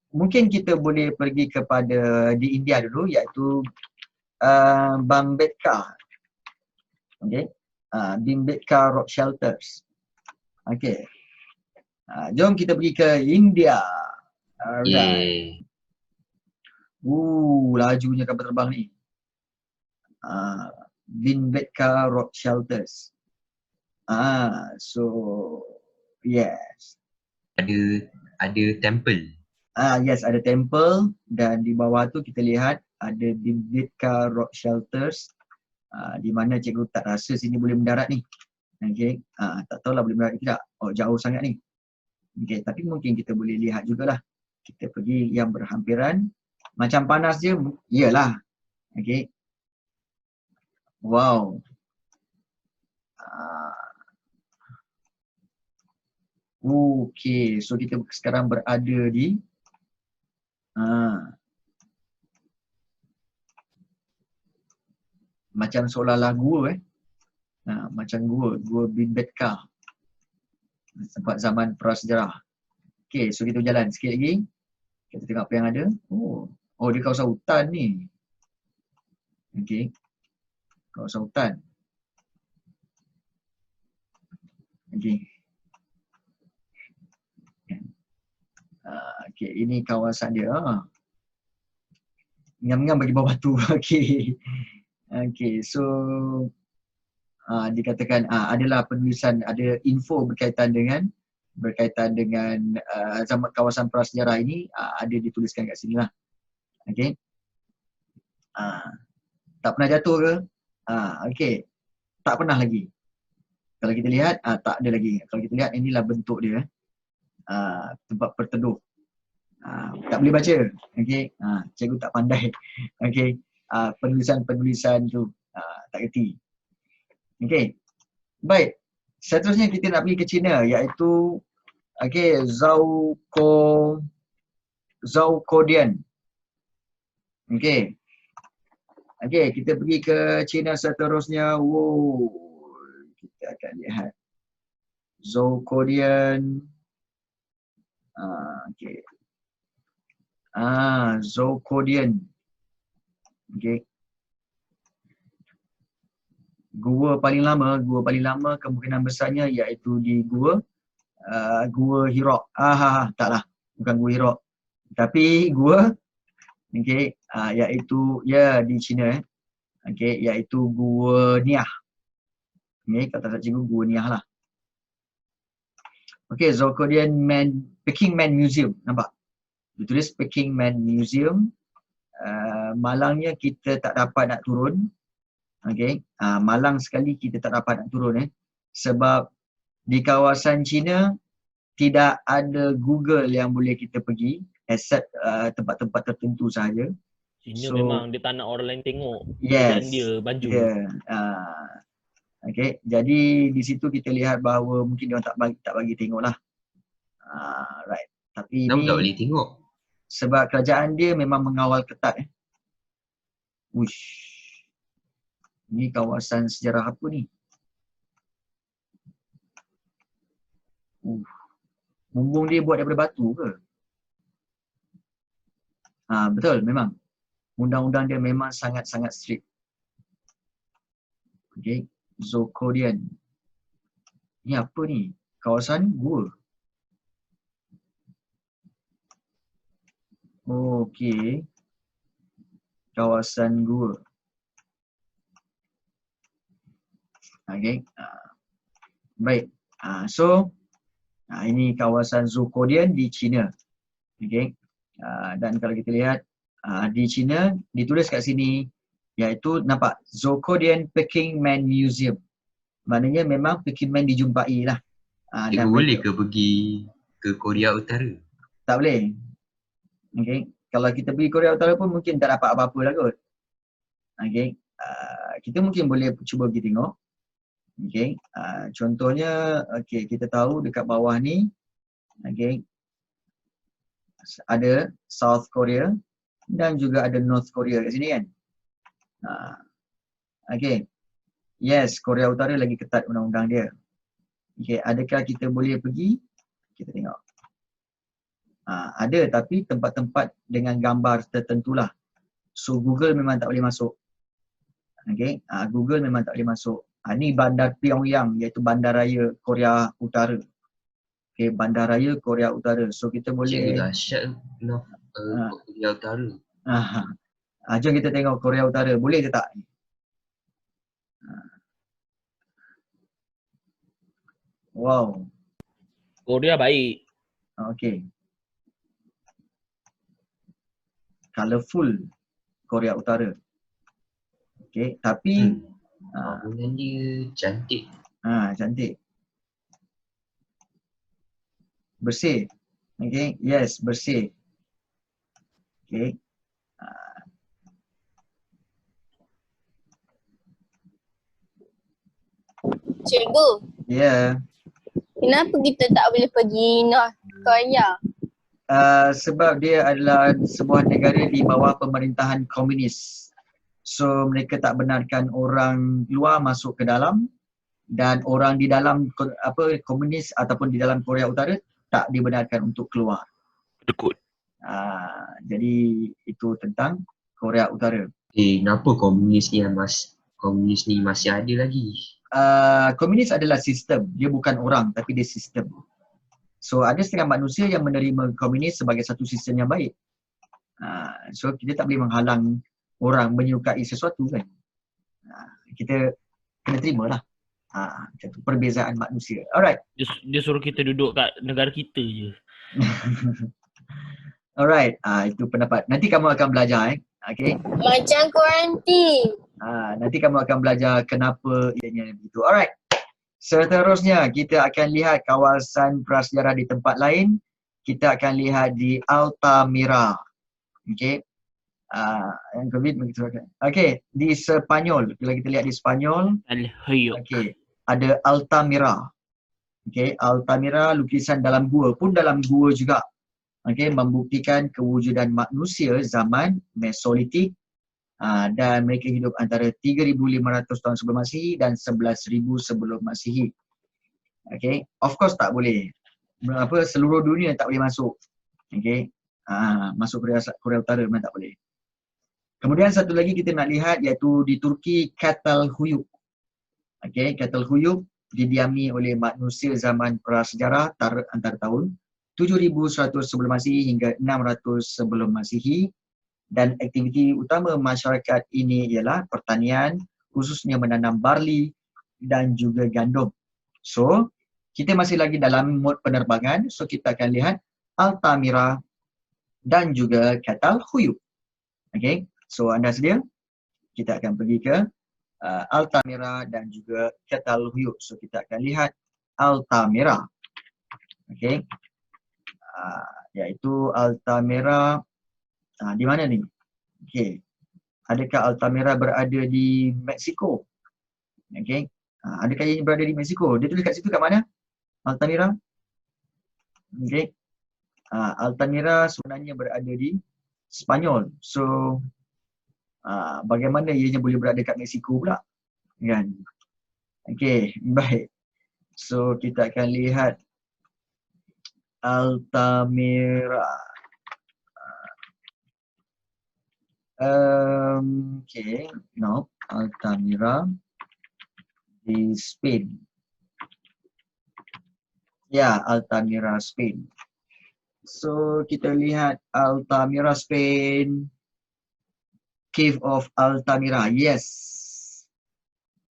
mungkin kita boleh pergi kepada di India dulu iaitu Bhimbetka. Bhimbetka Rock Shelters. Jom kita pergi ke India. Alright. Lajunya kapal terbang ni. Bhimbetka Rock Shelters. So yes. Ada temple. Yes, ada temple dan di bawah tu kita lihat ada Bhimbetka Rock Shelters. Di mana cikgu tak rasa sini boleh mendarat ni. Tak tahulah boleh mendarat ke tidak. Jauh sangat ni. Tapi mungkin kita boleh lihat jugalah. Kita pergi yang berhampiran. Macam panas je, iyalah. Wow. So kita sekarang berada di macam seolah-olah gua macam gua Bhimbetka tempat zaman prasejarah. So kita jalan sikit lagi. Kita tengok apa yang ada. Dia kawasan hutan ni. Kawasan hutan. Ini kawasan dia. Ngam-ngam bagi bawah batu. So dikatakan adalah penulisan, ada info berkaitan dengan zaman kawasan prasejarah ini ada dituliskan kat sini lah. Tak pernah jatuh ke? Tak pernah lagi. Kalau kita lihat tak ada lagi. Kalau kita lihat inilah bentuk dia. Tempat berteduh. Tak boleh baca. Cikgu tak pandai. Penulisan-penulisan tu tak kerti. Baik. Seterusnya kita nak pergi ke China iaitu Zookodian. Kita pergi ke China seterusnya. Kita akan lihat Zookodian. Zhoukoudian. Okay. Gua paling lama kemungkinan besarnya iaitu di Gua Hira. Taklah. Bukan Gua Hira. Tapi Gua iaitu di China iaitu Gua Niah. Kata cikgu Gua Niah lah. Zhoukoudian Peking Man Museum. Nampak? Ditulis Peking Man Museum. Malangnya kita tak dapat nak turun. Malang sekali kita tak dapat nak turun sebab di kawasan China tidak ada Google yang boleh kita pergi except tempat-tempat tertentu sahaja. China memang dia tak nak orang lain tengok. Yes. Dan dia baju. Jadi di situ kita lihat bahawa mungkin dia tak bagi tengok lah. Right. Tapi Kenapa ni tak boleh tengok? sebab kerajaan dia memang mengawal ketat. Uish. Ni kawasan sejarah apa ni? Bumbung dia buat daripada batu ke? Betul, memang. Undang-undang dia memang sangat-sangat strict. Zhoukoudian. Ni apa ni? Kawasan gua. Kawasan gua. Baik. Ini kawasan Zhoukoudian di China. Dan kalau kita lihat di China ditulis kat sini iaitu nampak Zhoukoudian Peking Man Museum. Maknanya memang Peking Man dijumpai lah. Cikgu boleh ke pergi ke Korea Utara? Tak boleh. Kalau kita pergi Korea Utara pun mungkin tak dapat apa-apa lah kot. Kita mungkin boleh cuba pergi tengok. Contohnya kita tahu dekat bawah ni ada South Korea dan juga ada North Korea kat sini kan. Yes, Korea Utara lagi ketat undang-undang dia. Adakah kita boleh pergi? Kita tengok. Ada, tapi tempat-tempat dengan gambar tertentulah. So Google memang tak boleh masuk. Google memang tak boleh masuk. Ni bandar Pyongyang iaitu bandaraya Korea Utara. Bandaraya Korea Utara. So kita boleh Cikgu dahsyat Korea Utara. Jom kita tengok Korea Utara. Boleh ke tak? Wow. Korea baik. Colourful Korea Utara. Tapi bangunan dia cantik. Cantik. Bersih. Yes, bersih. Cikgu, kenapa kita tak boleh pergi North Korea? Sebab dia adalah sebuah negara di bawah pemerintahan komunis. So mereka tak benarkan orang luar masuk ke dalam, dan orang di dalam komunis ataupun di dalam Korea Utara tak dibenarkan untuk keluar. Tekut. Jadi itu tentang Korea Utara. Kenapa komunis ni masih ada lagi? Komunis adalah sistem, dia bukan orang tapi dia sistem. So ada setengah manusia yang menerima komunis sebagai satu sistem yang baik. So kita tak boleh menghalang orang menyukai sesuatu kan. Kita kena terima lah. Perbezaan manusia. Alright. Dia suruh kita duduk kat negara kita je. Alright. Itu pendapat. Nanti kamu akan belajar Macam kuarantin. Nanti kamu akan belajar kenapa ianya begitu. Alright. Seterusnya kita akan lihat kawasan prasejarah di tempat lain. Kita akan lihat di Altamira. Yang COVID begitu. Di Sepanyol. Kalau kita lihat di Sepanyol. Ada Altamira. Altamira lukisan dalam gua pun dalam gua juga. Membuktikan kewujudan manusia zaman Mesolitik. Dan mereka hidup antara 3,500 tahun sebelum Masihi dan 11,000 sebelum Masihi. Of course tak boleh. Seluruh dunia tak boleh masuk. Masuk Korea Utara memang tak boleh. Kemudian satu lagi kita nak lihat iaitu di Turki Çatalhöyük. Okey, Çatalhöyük didiami oleh manusia zaman prasejarah antara tahun 7100 sebelum Masihi hingga 600 sebelum Masihi, dan aktiviti utama masyarakat ini ialah pertanian, khususnya menanam barley dan juga gandum. So, kita masih lagi dalam mod penerbangan, so kita akan lihat Altamira dan juga Çatalhöyük. Okey, so anda sedia? Kita akan pergi ke Altamira dan juga Çatalhöyük. So kita akan lihat Altamira. Okey. Iaitu Altamira di mana ni? Okey. Adakah Altamira berada di Mexico? Okey. Adakah ia berada di Mexico? Dia tulis kat situ kat mana? Altamira. Okey. Altamira sebenarnya berada di Sepanyol. So bagaimana ianya boleh berada kat Mexico pula? Kan? Okey, baik. So kita akan lihat Altamira. Okay, no, Altamira di Spain. Ya, Altamira, Spain. So kita lihat Altamira, Spain. Cave of Altamira, yes.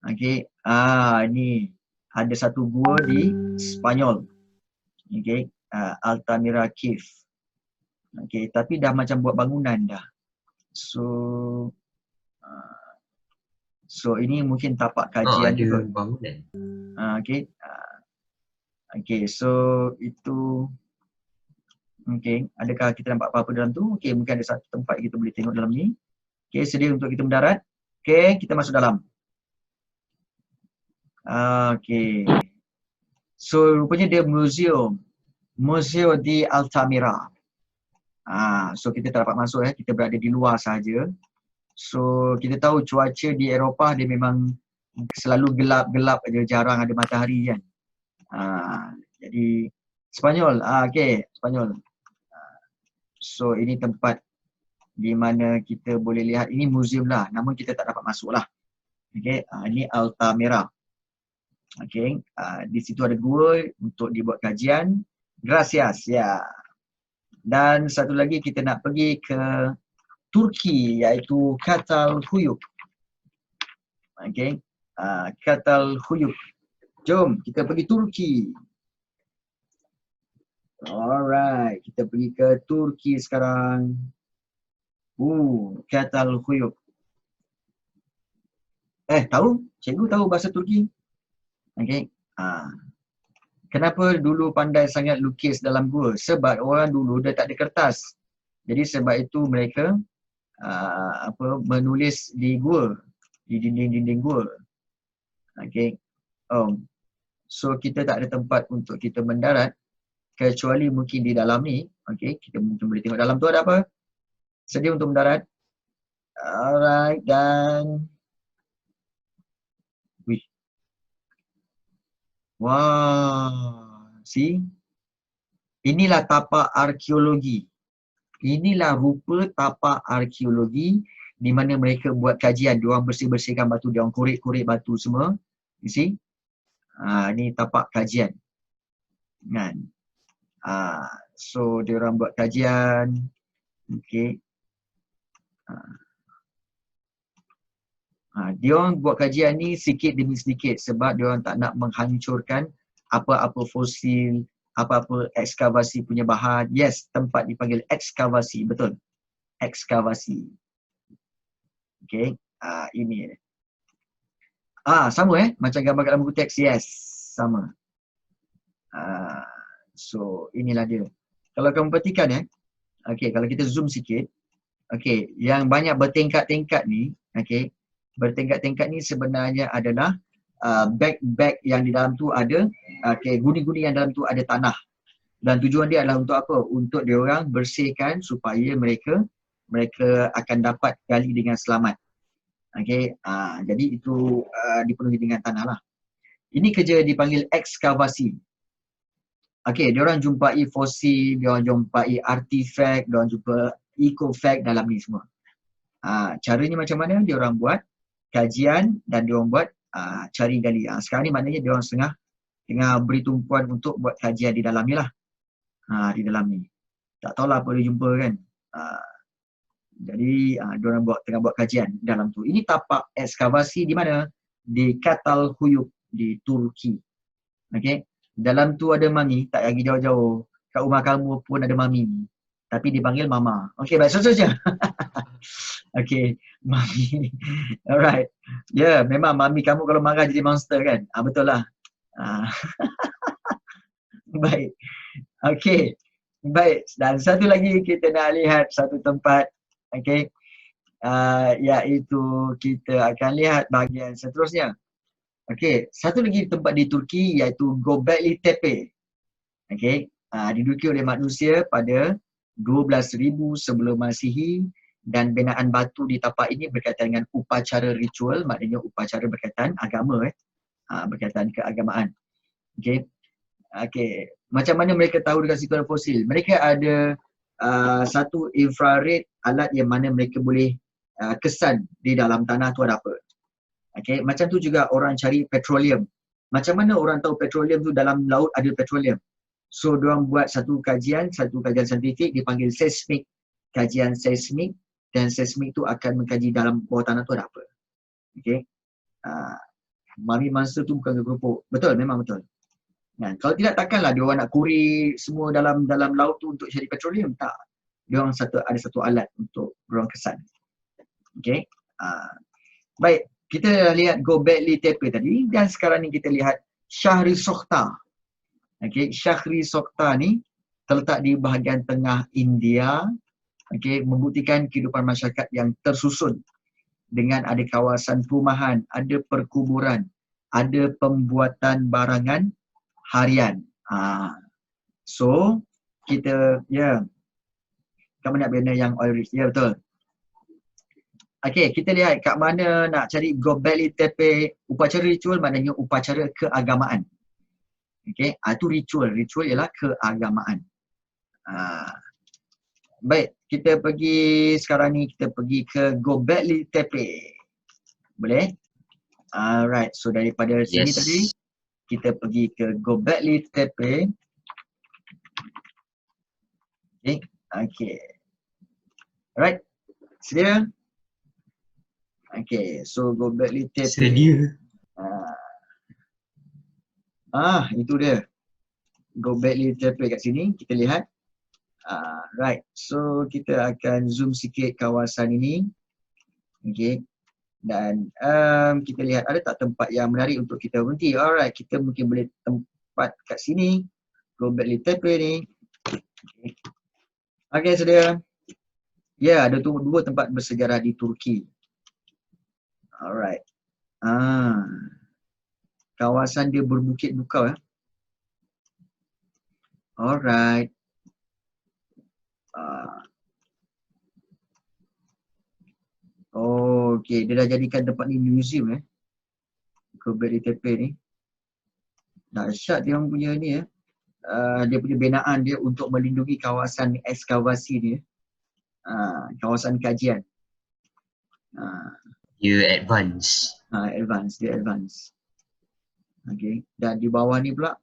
Okay, ni ada satu gua di Sepanyol. Okay, Altamira Cave. Okay, tapi dah macam buat bangunan dah. So ini mungkin tapak kajian juga. Bangunan. Okay. Okay, so itu. Okay, adakah kita nampak apa-apa dalam tu? Okay, mungkin ada satu tempat kita boleh tengok dalam ni. Okay, sedia untuk kita mendarat. Okay, kita masuk dalam. Okay. So rupanya dia museum. Museum di Altamira. So kita tak dapat masuk, kita berada di luar sahaja. So kita tahu cuaca di Eropah dia memang selalu gelap-gelap aja, jarang ada matahari kan. Jadi Sepanyol, okay, Sepanyol. So ini tempat di mana kita boleh lihat, ini museum lah, namun kita tak dapat masuk lah. Okay, ini Altamira. Okay, di situ ada gua untuk dibuat kajian. Gracias, ya. Dan satu lagi kita nak pergi ke Turki iaitu Çatalhöyük. Okay, Çatalhöyük. Jom kita pergi Turki. Alright, kita pergi ke Turki sekarang. Çatalhöyük. Tahu? Cikgu tahu bahasa Turki? Okay. Kenapa dulu pandai sangat lukis dalam gua? Sebab orang dulu dah tak ada kertas. Jadi sebab itu mereka menulis di gua, di dinding-dinding gua. Okay. So kita tak ada tempat untuk kita mendarat kecuali mungkin di dalam ni. Okay, kita mungkin boleh tengok dalam tu ada apa. Sedia untuk mendarat. Alright, dan see? Inilah tapak arkeologi. Inilah rupa tapak arkeologi di mana mereka buat kajian. Diorang bersih-bersihkan batu, diorang korek-korek batu semua. You see? Ini tapak kajian. Kan? So diorang buat kajian. Okay. Diorang buat kajian ni sikit demi sedikit sebab diorang tak nak menghancurkan apa-apa fosil, apa-apa ekskavasi punya bahan. Yes, tempat dipanggil ekskavasi, betul. Ekskavasi. Okay, ini. Sama macam gambar kat dalam buku teks, yes, sama. So inilah dia. Kalau kamu perhatikan okay, kalau kita zoom sikit, okay, yang banyak bertingkat-tingkat ni, okay, bertingkat-tingkat ni sebenarnya adalah bag-bag yang di dalam tu ada, okay, guni-guni yang dalam tu ada tanah. Dan tujuan dia adalah untuk apa? Untuk diorang bersihkan supaya mereka akan dapat gali dengan selamat. Okay, jadi itu dipenuhi dengan tanah lah. Ini kerja dipanggil ekskavasi. Okay, diorang jumpai fosil, diorang jumpai artifact, diorang jumpa ecofact dalam ni semua. Caranya macam mana diorang buat kajian dan diorang buat cari gali. Sekarang ni maknanya diorang tengah beri tumpuan untuk buat kajian di dalam ni lah. Di dalam ni. Tak tahulah apa dia jumpa kan. Jadi diorang tengah buat kajian dalam tu. Ini tapak ekskavasi di mana? Di Catalhuyuk di Turki. Okay. Dalam tu ada mami, tak lagi jauh-jauh. Kat rumah kamu pun ada mami. Tapi dipanggil mama. Okay, baik, seterusnya. Okay, mami. Alright. Ya, memang mami kamu kalau marah jadi monster kan? Betul lah. Baik. Okay. Baik. Dan satu lagi kita nak lihat satu tempat. Okay. Iaitu kita akan lihat bahagian seterusnya. Okay. Satu lagi tempat di Turki iaitu Göbekli Tepe. Okay. Diduduki oleh manusia pada 12,000 sebelum Masihi dan binaan batu di tapak ini berkaitan dengan upacara ritual, maknanya upacara berkaitan agama, berkaitan keagamaan. Okay. Okay. Macam mana mereka tahu dekat situ ada fosil? Mereka ada satu infrared alat yang mana mereka boleh kesan di dalam tanah tu ada apa. Okay. Macam tu juga orang cari petroleum. Macam mana orang tahu petroleum tu dalam laut ada petroleum? So, diorang buat satu kajian saintifik dipanggil seismik. Kajian seismik dan seismik tu akan mengkaji dalam bawah tanah tu ada apa. Okay. Mami monster tu bukan kerupuk. Betul, memang betul. Kalau tidak takkanlah diorang nak kuri semua dalam laut tu untuk cari petroleum. Tak. Diorang ada satu alat untuk diorang kesan. Okay. Baik. Kita dah lihat Göbekli Tepe tadi dan sekarang ni kita lihat Shahrissokhta. Okay, Shahrissokhta ni terletak di bahagian tengah India. Okay, membuktikan kehidupan masyarakat yang tersusun dengan ada kawasan perumahan, ada perkuburan, ada pembuatan barangan harian. So, kita, kamu nak bina yang oil rich. Ya, betul. Okay, kita lihat kat mana nak cari Göbekli Tepe. Upacara ritual maknanya upacara keagamaan. Okay, itu ritual. Ritual ialah keagamaan. Baik, kita pergi sekarang ni, kita pergi ke Göbekli Tepe. Boleh? Alright, so daripada sini tadi, kita pergi ke Göbekli Tepe. Okay. Alright, sedia? Okay, so Göbekli Tepe. Sedia. Itu dia. Göbekli Tepe kat sini, kita lihat. Right, so kita akan zoom sikit kawasan ini. Okay. Dan kita lihat ada tak tempat yang menarik untuk kita berhenti. Alright, kita mungkin boleh tempat kat sini. Göbekli Tepe ni. Okay, sedia. Ya, ada dua tempat bersejarah di Turki. Alright. Kawasan dia berbukit bukau ya. Alright. Okay, dia dah jadikan tempat ni museum Göbekli Tepe ni. Dahsyat dia orang punya ni dia punya binaan dia untuk melindungi kawasan ekskavasi dia. Kawasan kajian. Dia advance. Dia advance. Okay. Dan di bawah ni pula,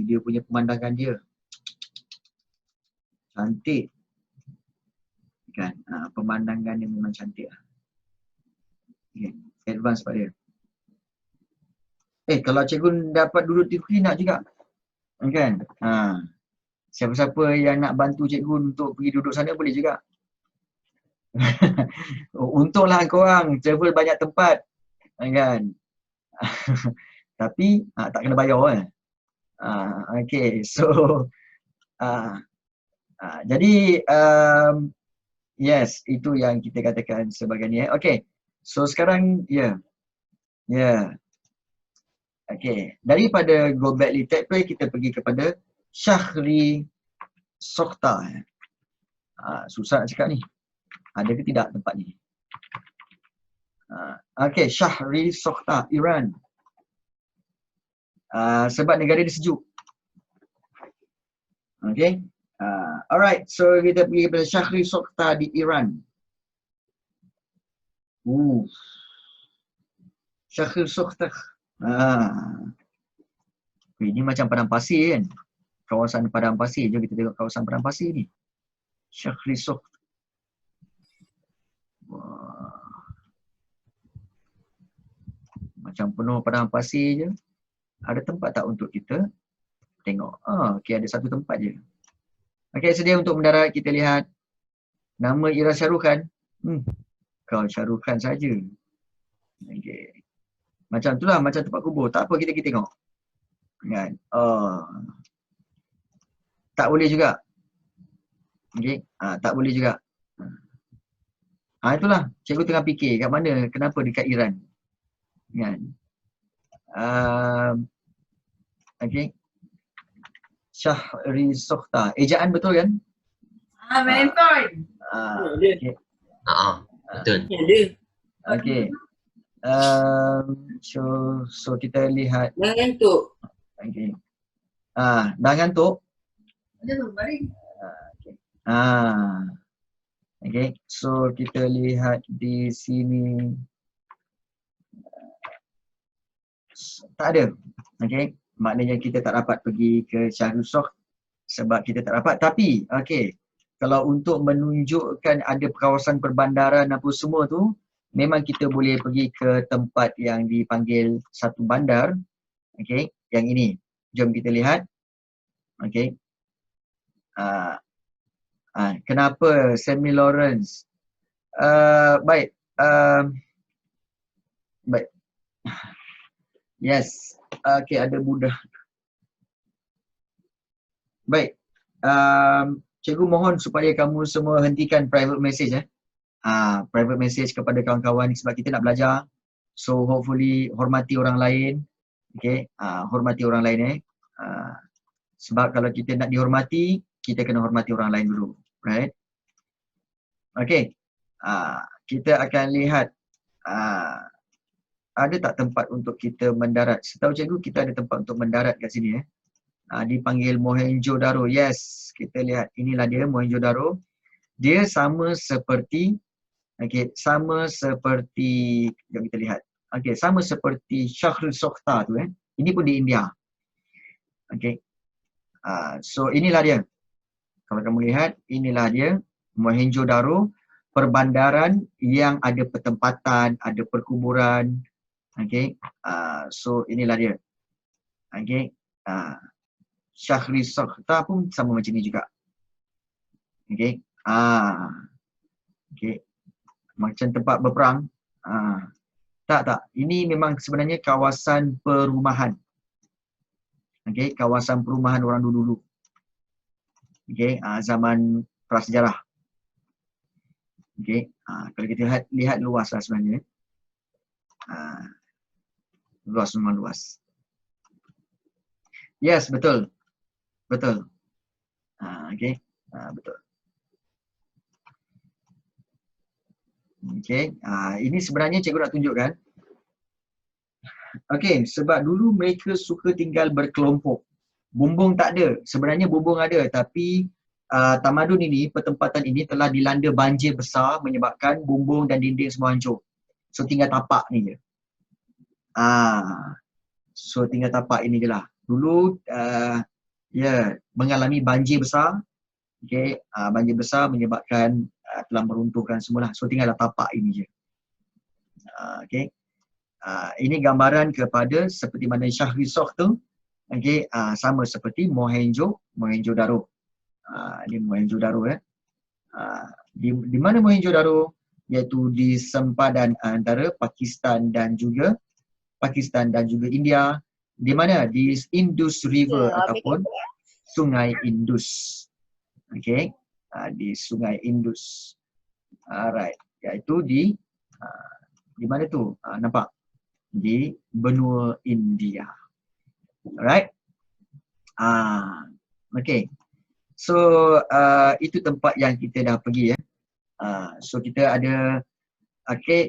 dia punya pemandangan dia. Cantik. Kan? Pemandangan dia memang cantik. Okay. Advance pada dia. Kalau cikgu dapat duduk di Turki nak juga. Kan? Siapa-siapa yang nak bantu cikgu untuk pergi duduk sana boleh juga. Untunglah korang travel banyak tempat. Kan? Tapi tak kena bayar okay, so jadi yes, itu yang kita katakan sebagai ni okay, so sekarang okay, daripada Göbekli Tepe kita pergi kepada Shahrissokhta. Susah nak cakap ni, ada ke tidak tempat ni? Okay, Shahrissokhta, Iran. Sebab negara dia sejuk. Okay. Alright, so kita pergi kepada Shahri Sokhtar di Iran. Shahri Sokhtar. Ini macam padang pasir kan? Kawasan padang pasir. Jom kita tengok kawasan padang pasir ni. Shahri Sokhtar. Macam penuh padang pasir je. Ada tempat tak untuk kita tengok? Okay, ada satu tempat je. Okay, sedia untuk mendarat. Kita lihat nama Ira Shahrukh. Kau Shahrukh saja. Okay. Macam itulah, macam tempat kubur. Tak apa, kita tengok. Kan? Tak boleh juga. Okay. Tak boleh juga. Itulah. Cikgu tengah fikir kat mana, kenapa dekat Iran. Kan? Okay. Shahri Sokhtar. Ejaan betul kan? Mentor. Okay. Betul. Okay. So kita lihat. Dah ngantuk. Okay. Dah ngantuk? Ada tu, baring. Okay. So kita lihat di sini. Tak ada. Okay. Maknanya kita tak dapat pergi ke Shahri Sokhtar sebab kita tak dapat. Tapi, okay. Kalau untuk menunjukkan ada kawasan perbandaran apa semua tu, memang kita boleh pergi ke tempat yang dipanggil satu bandar. Okay. Yang ini. Jom kita lihat. Okay. Kenapa Semi Lawrence? Baik. Baik. Yes. Okay, ada mudah. Baik. Cikgu mohon supaya kamu semua hentikan private message. Private message kepada kawan-kawan sebab kita nak belajar. So hopefully hormati orang lain. Okay. Hormati orang lain sebab kalau kita nak dihormati, kita kena hormati orang lain dulu. Right? Okay. Kita akan lihat ada tak tempat untuk kita mendarat? Setahu cikgu kita ada tempat untuk mendarat kat sini dipanggil Mohenjo-daro. Yes, kita lihat inilah dia Mohenjo-daro. Dia sama seperti sama seperti jom kita lihat. Sama seperti Shahri Sokhtar tu Ini pun di India. So inilah dia. Kalau kamu lihat, inilah dia Mohenjo-daro, perbandaran yang ada pertempatan, ada perkuburan. So inilah dia. Shahri Sokhtar pun sama macam ni juga. Macam tempat berperang. Tak. Ini memang sebenarnya kawasan perumahan. Kawasan perumahan orang dulu-dulu. Zaman prasejarah. Kalau kita lihat luas lah sebenarnya. Luas memang luas. Yes, betul. Betul. Betul. Ini sebenarnya cikgu nak tunjukkan. Sebab dulu mereka suka tinggal berkelompok. Bumbung tak ada. Sebenarnya bumbung ada tapi tamadun ini, pertempatan ini telah dilanda banjir besar menyebabkan bumbung dan dinding semua hancur. So tinggal tapak ni je. So tinggal tapak ini je lah. Dulu mengalami banjir besar. Banjir besar menyebabkan telah meruntuhkan semula. So tinggallah tapak ini je. Ini gambaran kepada seperti mana Shahri Sokhtar tu. Sama seperti Mohenjo-daro. Ini Mohenjo-daro di mana Mohenjo-daro? Iaitu di sempadan antara Pakistan dan juga India. Di mana? Di Indus River ataupun Sungai Indus. Di Sungai Indus. Alright. Iaitu di mana tu? Nampak? Di benua India. Alright. So itu tempat yang kita dah pergi So kita ada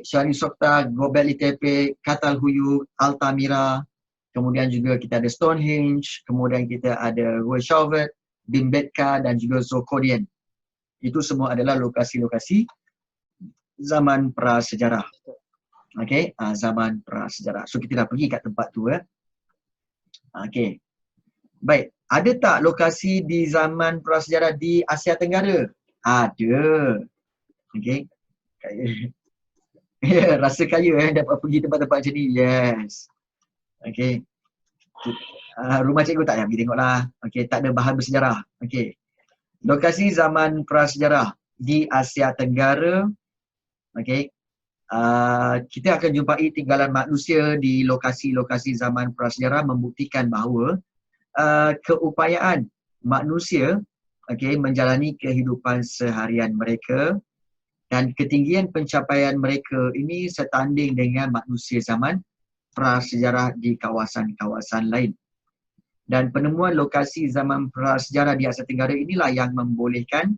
Shahri Sokhtar, Göbekli Tepe, Catalhuyuk, Altamira. Kemudian juga kita ada Stonehenge, kemudian kita ada Roy Chauvet, Bimbetka dan juga Zhoukoudian. Itu semua adalah lokasi-lokasi zaman prasejarah. Okey, zaman prasejarah. So kita dah pergi kat tempat tu. Okey. Baik, ada tak lokasi di zaman prasejarah di Asia Tenggara? Ada. Okey. Kaya. Ya, rasa kaya dapat pergi tempat-tempat macam ni. Yes. Okey. Rumah cikgu tak payah pergi tengoklah. Okey, tak ada bahan bersejarah. Okey. Lokasi zaman prasejarah di Asia Tenggara. Okey. Kita akan jumpai tinggalan manusia di lokasi-lokasi zaman prasejarah membuktikan bahawa keupayaan manusia menjalani kehidupan seharian mereka dan ketinggian pencapaian mereka ini setanding dengan manusia zaman prasejarah di kawasan-kawasan lain. Dan penemuan lokasi zaman prasejarah di Asia Tenggara inilah yang membolehkan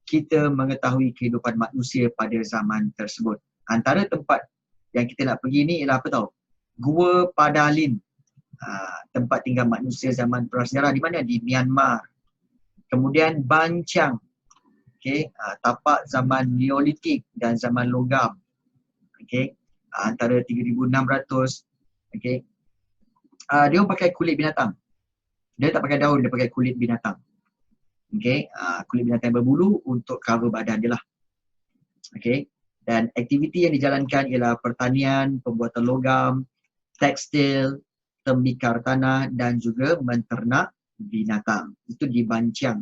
kita mengetahui kehidupan manusia pada zaman tersebut. Antara tempat yang kita nak pergi ni ialah apa tahu? Gua Padalin. Tempat tinggal manusia zaman prasejarah di mana? Di Myanmar. Kemudian Bancang. Okey, tapak zaman Neolitik dan zaman logam. Okey, antara 3600. Okey. Dia pakai kulit binatang. Dia tak pakai daun, dia pakai kulit binatang. Okey, kulit binatang berbulu untuk cover badan dia lah. Okey. Dan aktiviti yang dijalankan ialah pertanian, pembuatan logam, tekstil, tembikar tanah dan juga menternak binatang. Itu di Bancang.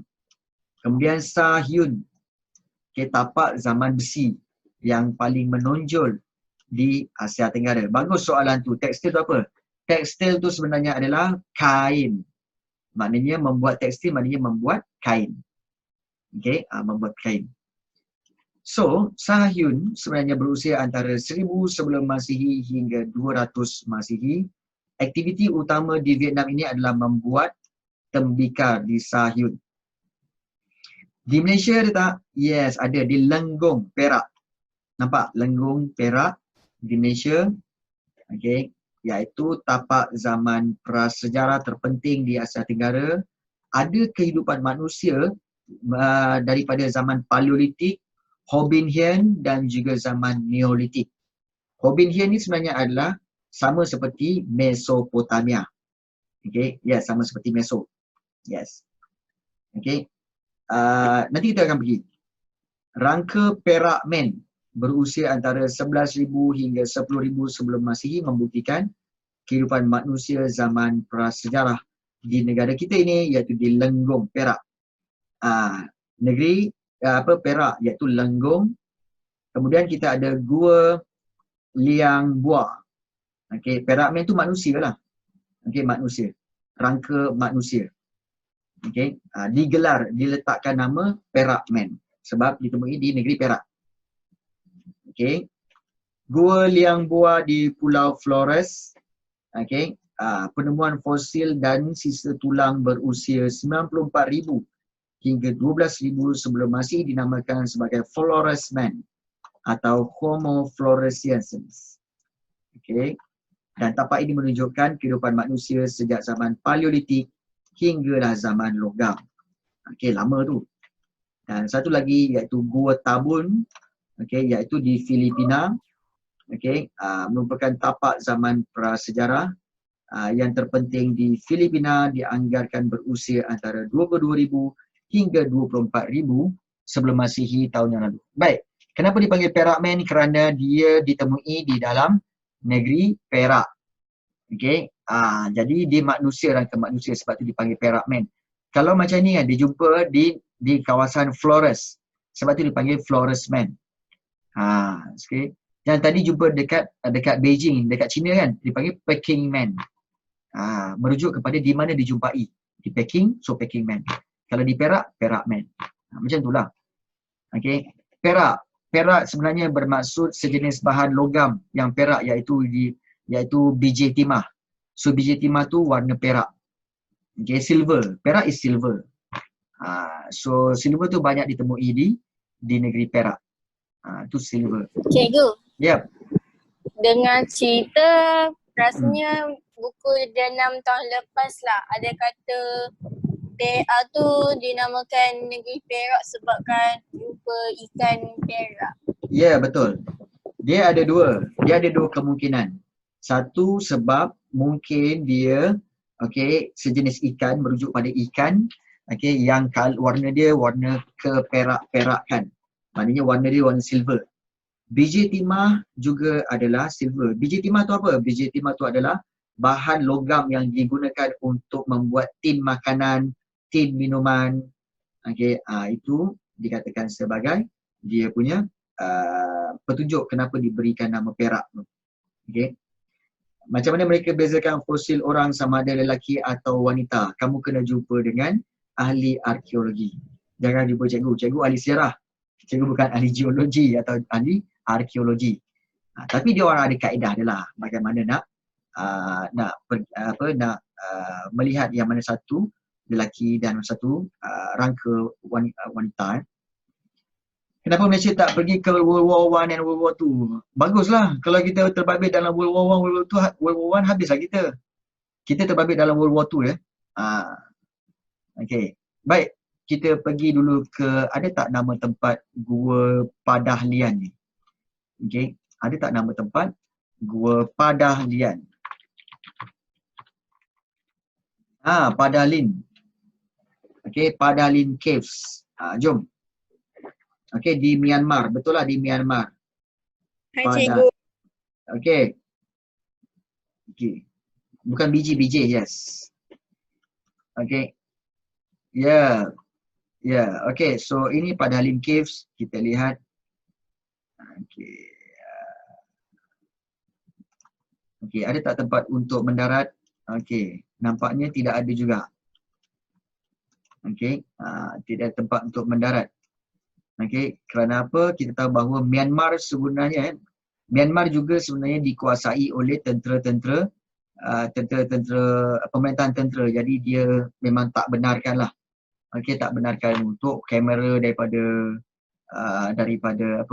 Kemudian Sahyun, tapak zaman besi yang paling menonjol di Asia Tenggara. Bagus soalan tu. Tekstil tu apa? Tekstil tu sebenarnya adalah kain. Maknanya membuat tekstil maknanya membuat kain. Okey, membuat kain. So, Sahyun sebenarnya berusia antara 1000 sebelum Masihi hingga 200 Masihi. Aktiviti utama di Vietnam ini adalah membuat tembikar di Sahyun. Di Malaysia ada tak? Yes, ada di Lenggong, Perak. Nampak? Lenggong, Perak di Malaysia. Okey, iaitu tapak zaman prasejarah terpenting di Asia Tenggara. Ada kehidupan manusia daripada zaman Paleolitik, Hobbinian dan juga zaman Neolitik. Hobbinian ni sebenarnya adalah sama seperti Mesopotamia. Okey, yes, sama seperti Meso. Yes. Okey. Nanti kita akan pergi. Rangka Perak Men berusia antara 11,000 hingga 10,000 sebelum Masihi membuktikan kehidupan manusia zaman prasejarah di negara kita ini iaitu di Lenggong, Perak. Negeri Perak iaitu Lenggong. Kemudian kita ada Gua Liang Bua. Okey, Perak Men tu manusia lah. Okey, manusia. Rangka manusia. Okey, diletakkan nama Perak Men sebab ditemui di negeri Perak. Okey. Gua Liang Bua di Pulau Flores. Okey, penemuan fosil dan sisa tulang berusia 94,000 hingga 12,000 sebelum Masihi dinamakan sebagai Flores Man atau Homo floresiensis. Okey. Dan tapak ini menunjukkan kehidupan manusia sejak zaman Paleolitik hinggalah zaman logam. Okey, lama tu. Dan satu lagi iaitu Gua Tabun, okey, iaitu di Filipina. Okey, merupakan tapak zaman prasejarah yang terpenting di Filipina, dianggarkan berusia antara 22,000 hingga 24,000 sebelum Masihi tahun yang lalu. Baik, kenapa dipanggil Perak Man? Kerana dia ditemui di dalam negeri Perak. Okey, jadi dia manusia, rangka manusia, sebab tu dipanggil Perak Man. Kalau macam ni kan, dia jumpa di kawasan Flores, sebab tu dipanggil Flores Man. Okay. Yang tadi jumpa dekat Beijing, dekat China kan, dipanggil Peking Man. Merujuk kepada di mana dijumpai. Di Peking, so Peking Man. Kalau di Perak, Perak Man. Macam itulah. Okay. Perak sebenarnya bermaksud sejenis bahan logam yang perak iaitu biji timah. So biji timah tu warna perak. Okay, silver. Perak is silver. So silver tu banyak ditemui di negeri Perak. Tu silver. Cikgu, Yep. dengan cerita rasanya buku dia 6 tahun lepas lah. Ada kata Perak tu dinamakan negeri Perak sebabkan jumpa ikan perak. Ya, betul. Dia ada dua kemungkinan. Satu sebab mungkin dia sejenis ikan, merujuk pada ikan yang warna dia warna keperak-perakan. Maknanya warna dia warna silver. Biji timah juga adalah silver. Biji timah tu apa? Biji timah tu adalah bahan logam yang digunakan untuk membuat tin makanan, tin minuman. Itu dikatakan sebagai dia punya petunjuk kenapa diberikan nama Perak. Macam mana mereka bezakan fosil orang sama ada lelaki atau wanita? Kamu kena jumpa dengan ahli arkeologi. Jangan jumpa cikgu. Cikgu ahli sejarah. Cikgu bukan ahli geologi atau ahli arkeologi. Tapi dia orang ada kaedah dia lah. Bagaimana nak melihat yang mana satu lelaki dan satu rangka wanita. Kenapa Malaysia tak pergi ke World War I dan World War II? Baguslah. Kalau kita terbabit dalam World War I, World War I habislah kita. Kita terbabit dalam World War II Baik. Kita pergi dulu ke, ada tak nama tempat Gua Padahlian ni? Ada tak nama tempat Gua Padahlian? Padahlin. Padahlin Caves. Jom. Di Myanmar. Betul lah, di Myanmar. Hai cikgu. Bukan biji-biji, yes. So ini Padahlin Caves. Kita lihat. Ada tak tempat untuk mendarat? Nampaknya tidak ada juga. Tidak ada tempat untuk mendarat. Kerana apa? Kita tahu bahawa Myanmar sebenarnya, Myanmar juga sebenarnya dikuasai oleh tentera-tentera pemerintahan tentera. Jadi dia memang tak benarkan lah. Tak benarkan untuk kamera daripada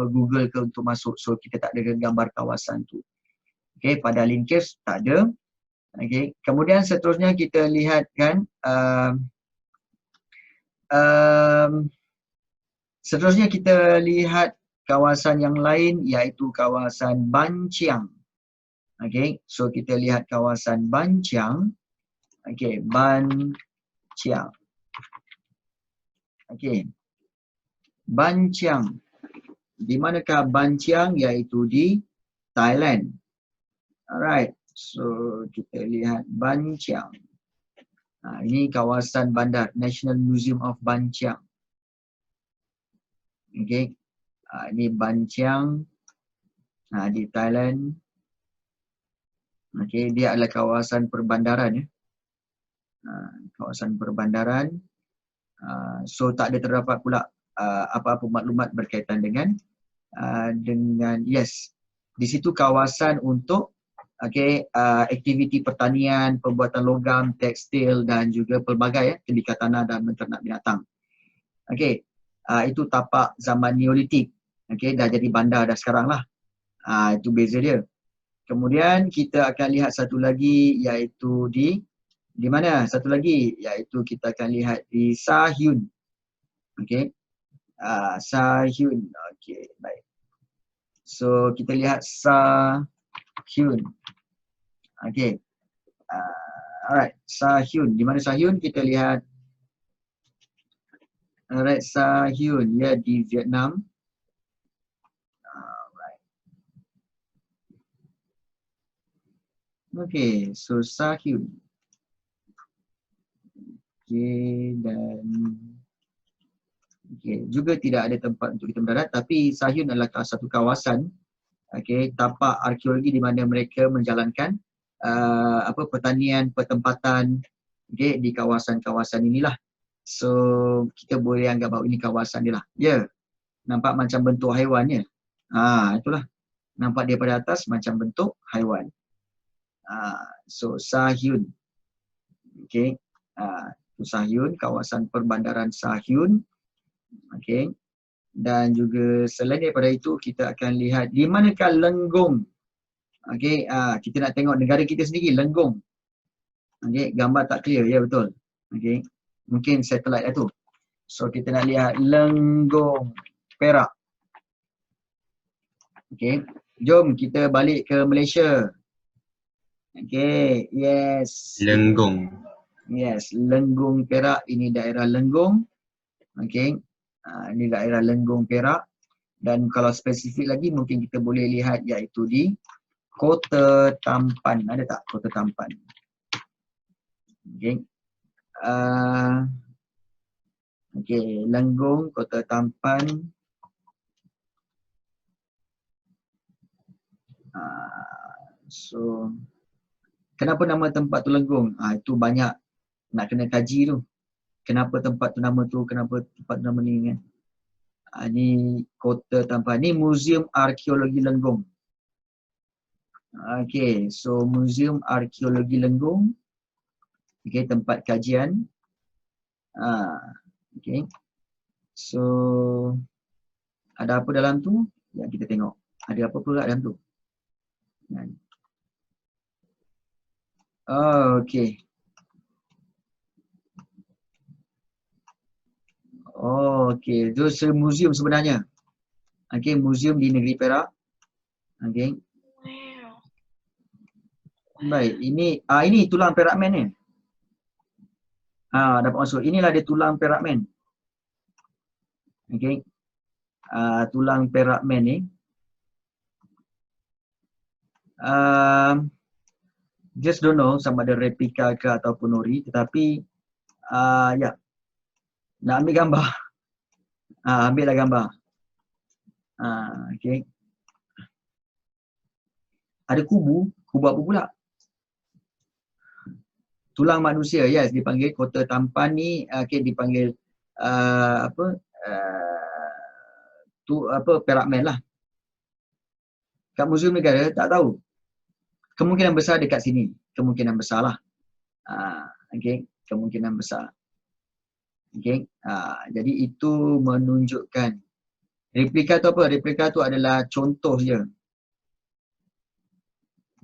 Google ke untuk masuk. So kita tak ada gambar kawasan tu. Padahlin Caves tak ada. Kemudian seterusnya kita lihat kan seterusnya kita lihat kawasan yang lain iaitu kawasan Ban Chiang. So kita lihat kawasan Ban Chiang. Ban Chiang. Ban Chiang. Di manakah Ban Chiang? Iaitu di Thailand. Alright. So kita lihat Ban Chiang. Ini kawasan bandar National Museum of Ban Chiang. Ini Ban Chiang di Thailand. Dia adalah kawasan perbandaran kawasan perbandaran. So tak ada terdapat pula apa-apa maklumat berkaitan dengan yes, di situ kawasan untuk aktiviti pertanian, pembuatan logam, tekstil dan juga pelbagai tembikar tanah dan menternak binatang. Itu tapak zaman Neolitik. Dah jadi bandar dah sekarang lah. Itu beza dia. Kemudian kita akan lihat satu lagi iaitu di mana? Satu lagi iaitu kita akan lihat di Sa Hyun. Sa Hyun. Baik. So kita lihat Sa Hyun. Alright, Sa Hyun. Di mana Sa Hyun? Kita lihat. Alright, Sa Hyun. Ya, di Vietnam. Alright. So Sa Hyun. Dan juga tidak ada tempat untuk kita mendarat, tapi Sa Hyun adalah satu kawasan tapak arkeologi di mana mereka menjalankan pertanian, pertempatan di kawasan-kawasan inilah. So kita boleh anggap bahawa ini kawasan dia lah. Ya, nampak macam bentuk haiwan ya. Itulah. Nampak daripada atas macam bentuk haiwan. So Sa Hyun. Sa Hyun, kawasan perbandaran Sa Hyun. Dan juga selain daripada itu kita akan lihat di manakah Lenggong. Kita nak tengok negara kita sendiri, Lenggong. Gambar tak clear, ya betul. Mungkin satellite lah tu. So kita nak lihat Lenggong, Perak. Okay, jom kita balik ke Malaysia. Okay, yes. Lenggong. Yes, Lenggong Perak. Ini daerah Lenggong. Okay, ini daerah Lenggong Perak. Dan kalau spesifik lagi mungkin kita boleh lihat iaitu di Kota Tampan. Ada tak Kota Tampan? Okay. Okay, Lenggong, Kota Tampan. So, kenapa nama tempat tu Lenggong? Itu banyak nak kena kaji tu. Kenapa tempat tu nama tu, kenapa tempat tu nama ni kan. Ni Kota Tampan. Ni Muzium Arkeologi Lenggong. Okay, so Muzium Arkeologi Lenggong. Okay, tempat kajian. Okay. So, ada apa dalam tu? Ya, kita tengok. Ada apa pula dalam tu? Oh, okay. Oh, okay. Itu muzium sebenarnya. Okay, muzium di negeri Perak. Okay. Baik, ini tulang Perak Man ni. Dapat masuk. Inilah dia tulang Perak Man. Okay. Tulang Perak Man ni. Just don't know sama ada replika ke ataupun ori, tetapi ya, nak ambil gambar. Ambillah gambar. Okay. Ada kubu apa pula? Tulang manusia, yes, dipanggil Kota Tampan ni, okay, dipanggil Perak Man lah. Kat Muzium Negara tak tahu. Kemungkinan besar dekat sini. Kemungkinan besar lah. Okay. Kemungkinan besar. Okay. Jadi itu menunjukkan. Replika tu apa? Replika tu adalah contoh je.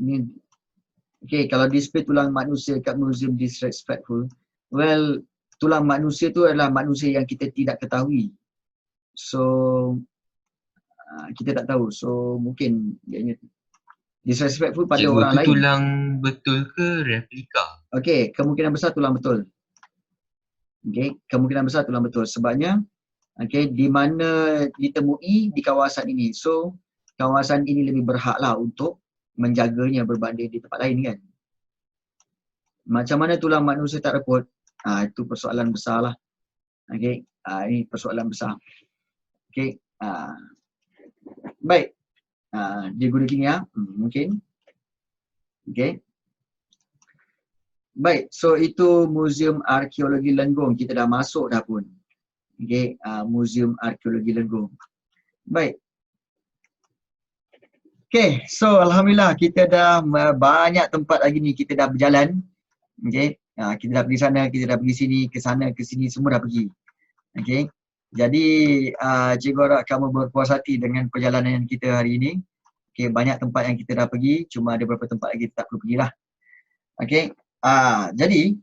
Ni. Okay. Kalau display tulang manusia kat muzium disrespectful. Well, tulang manusia tu adalah manusia yang kita tidak ketahui. So, kita tak tahu. So, mungkin ianya disrespectful pada Cikgu, orang tu lain. tulang betul ke replika? Okey, kemungkinan besar tulang betul. Okey, kemungkinan besar tulang betul. Sebabnya, okey, di mana ditemui di kawasan ini. So, kawasan ini lebih berhaklah untuk menjaganya berbanding di tempat lain kan. Macam mana tulang manusia tak reput? Itu persoalan besar lah. Okey, ini persoalan besar. Okey, baik. Dia guna kimia, mungkin. Okay. Baik, so itu Muzium Arkeologi Lenggong. Kita dah masuk dah pun. Okay, Muzium Arkeologi Lenggong. Baik. Okay, so Alhamdulillah kita dah banyak tempat lagi ni kita dah berjalan. Okay, kita dah pergi sana, kita dah pergi sini, ke sana, ke sini, semua dah pergi. Okay, jadi cikgu harap kamu berpuas hati dengan perjalanan kita hari ini. Okay, banyak tempat yang kita dah pergi, cuma ada beberapa tempat lagi kita tak perlu pergilah. Okay, jadi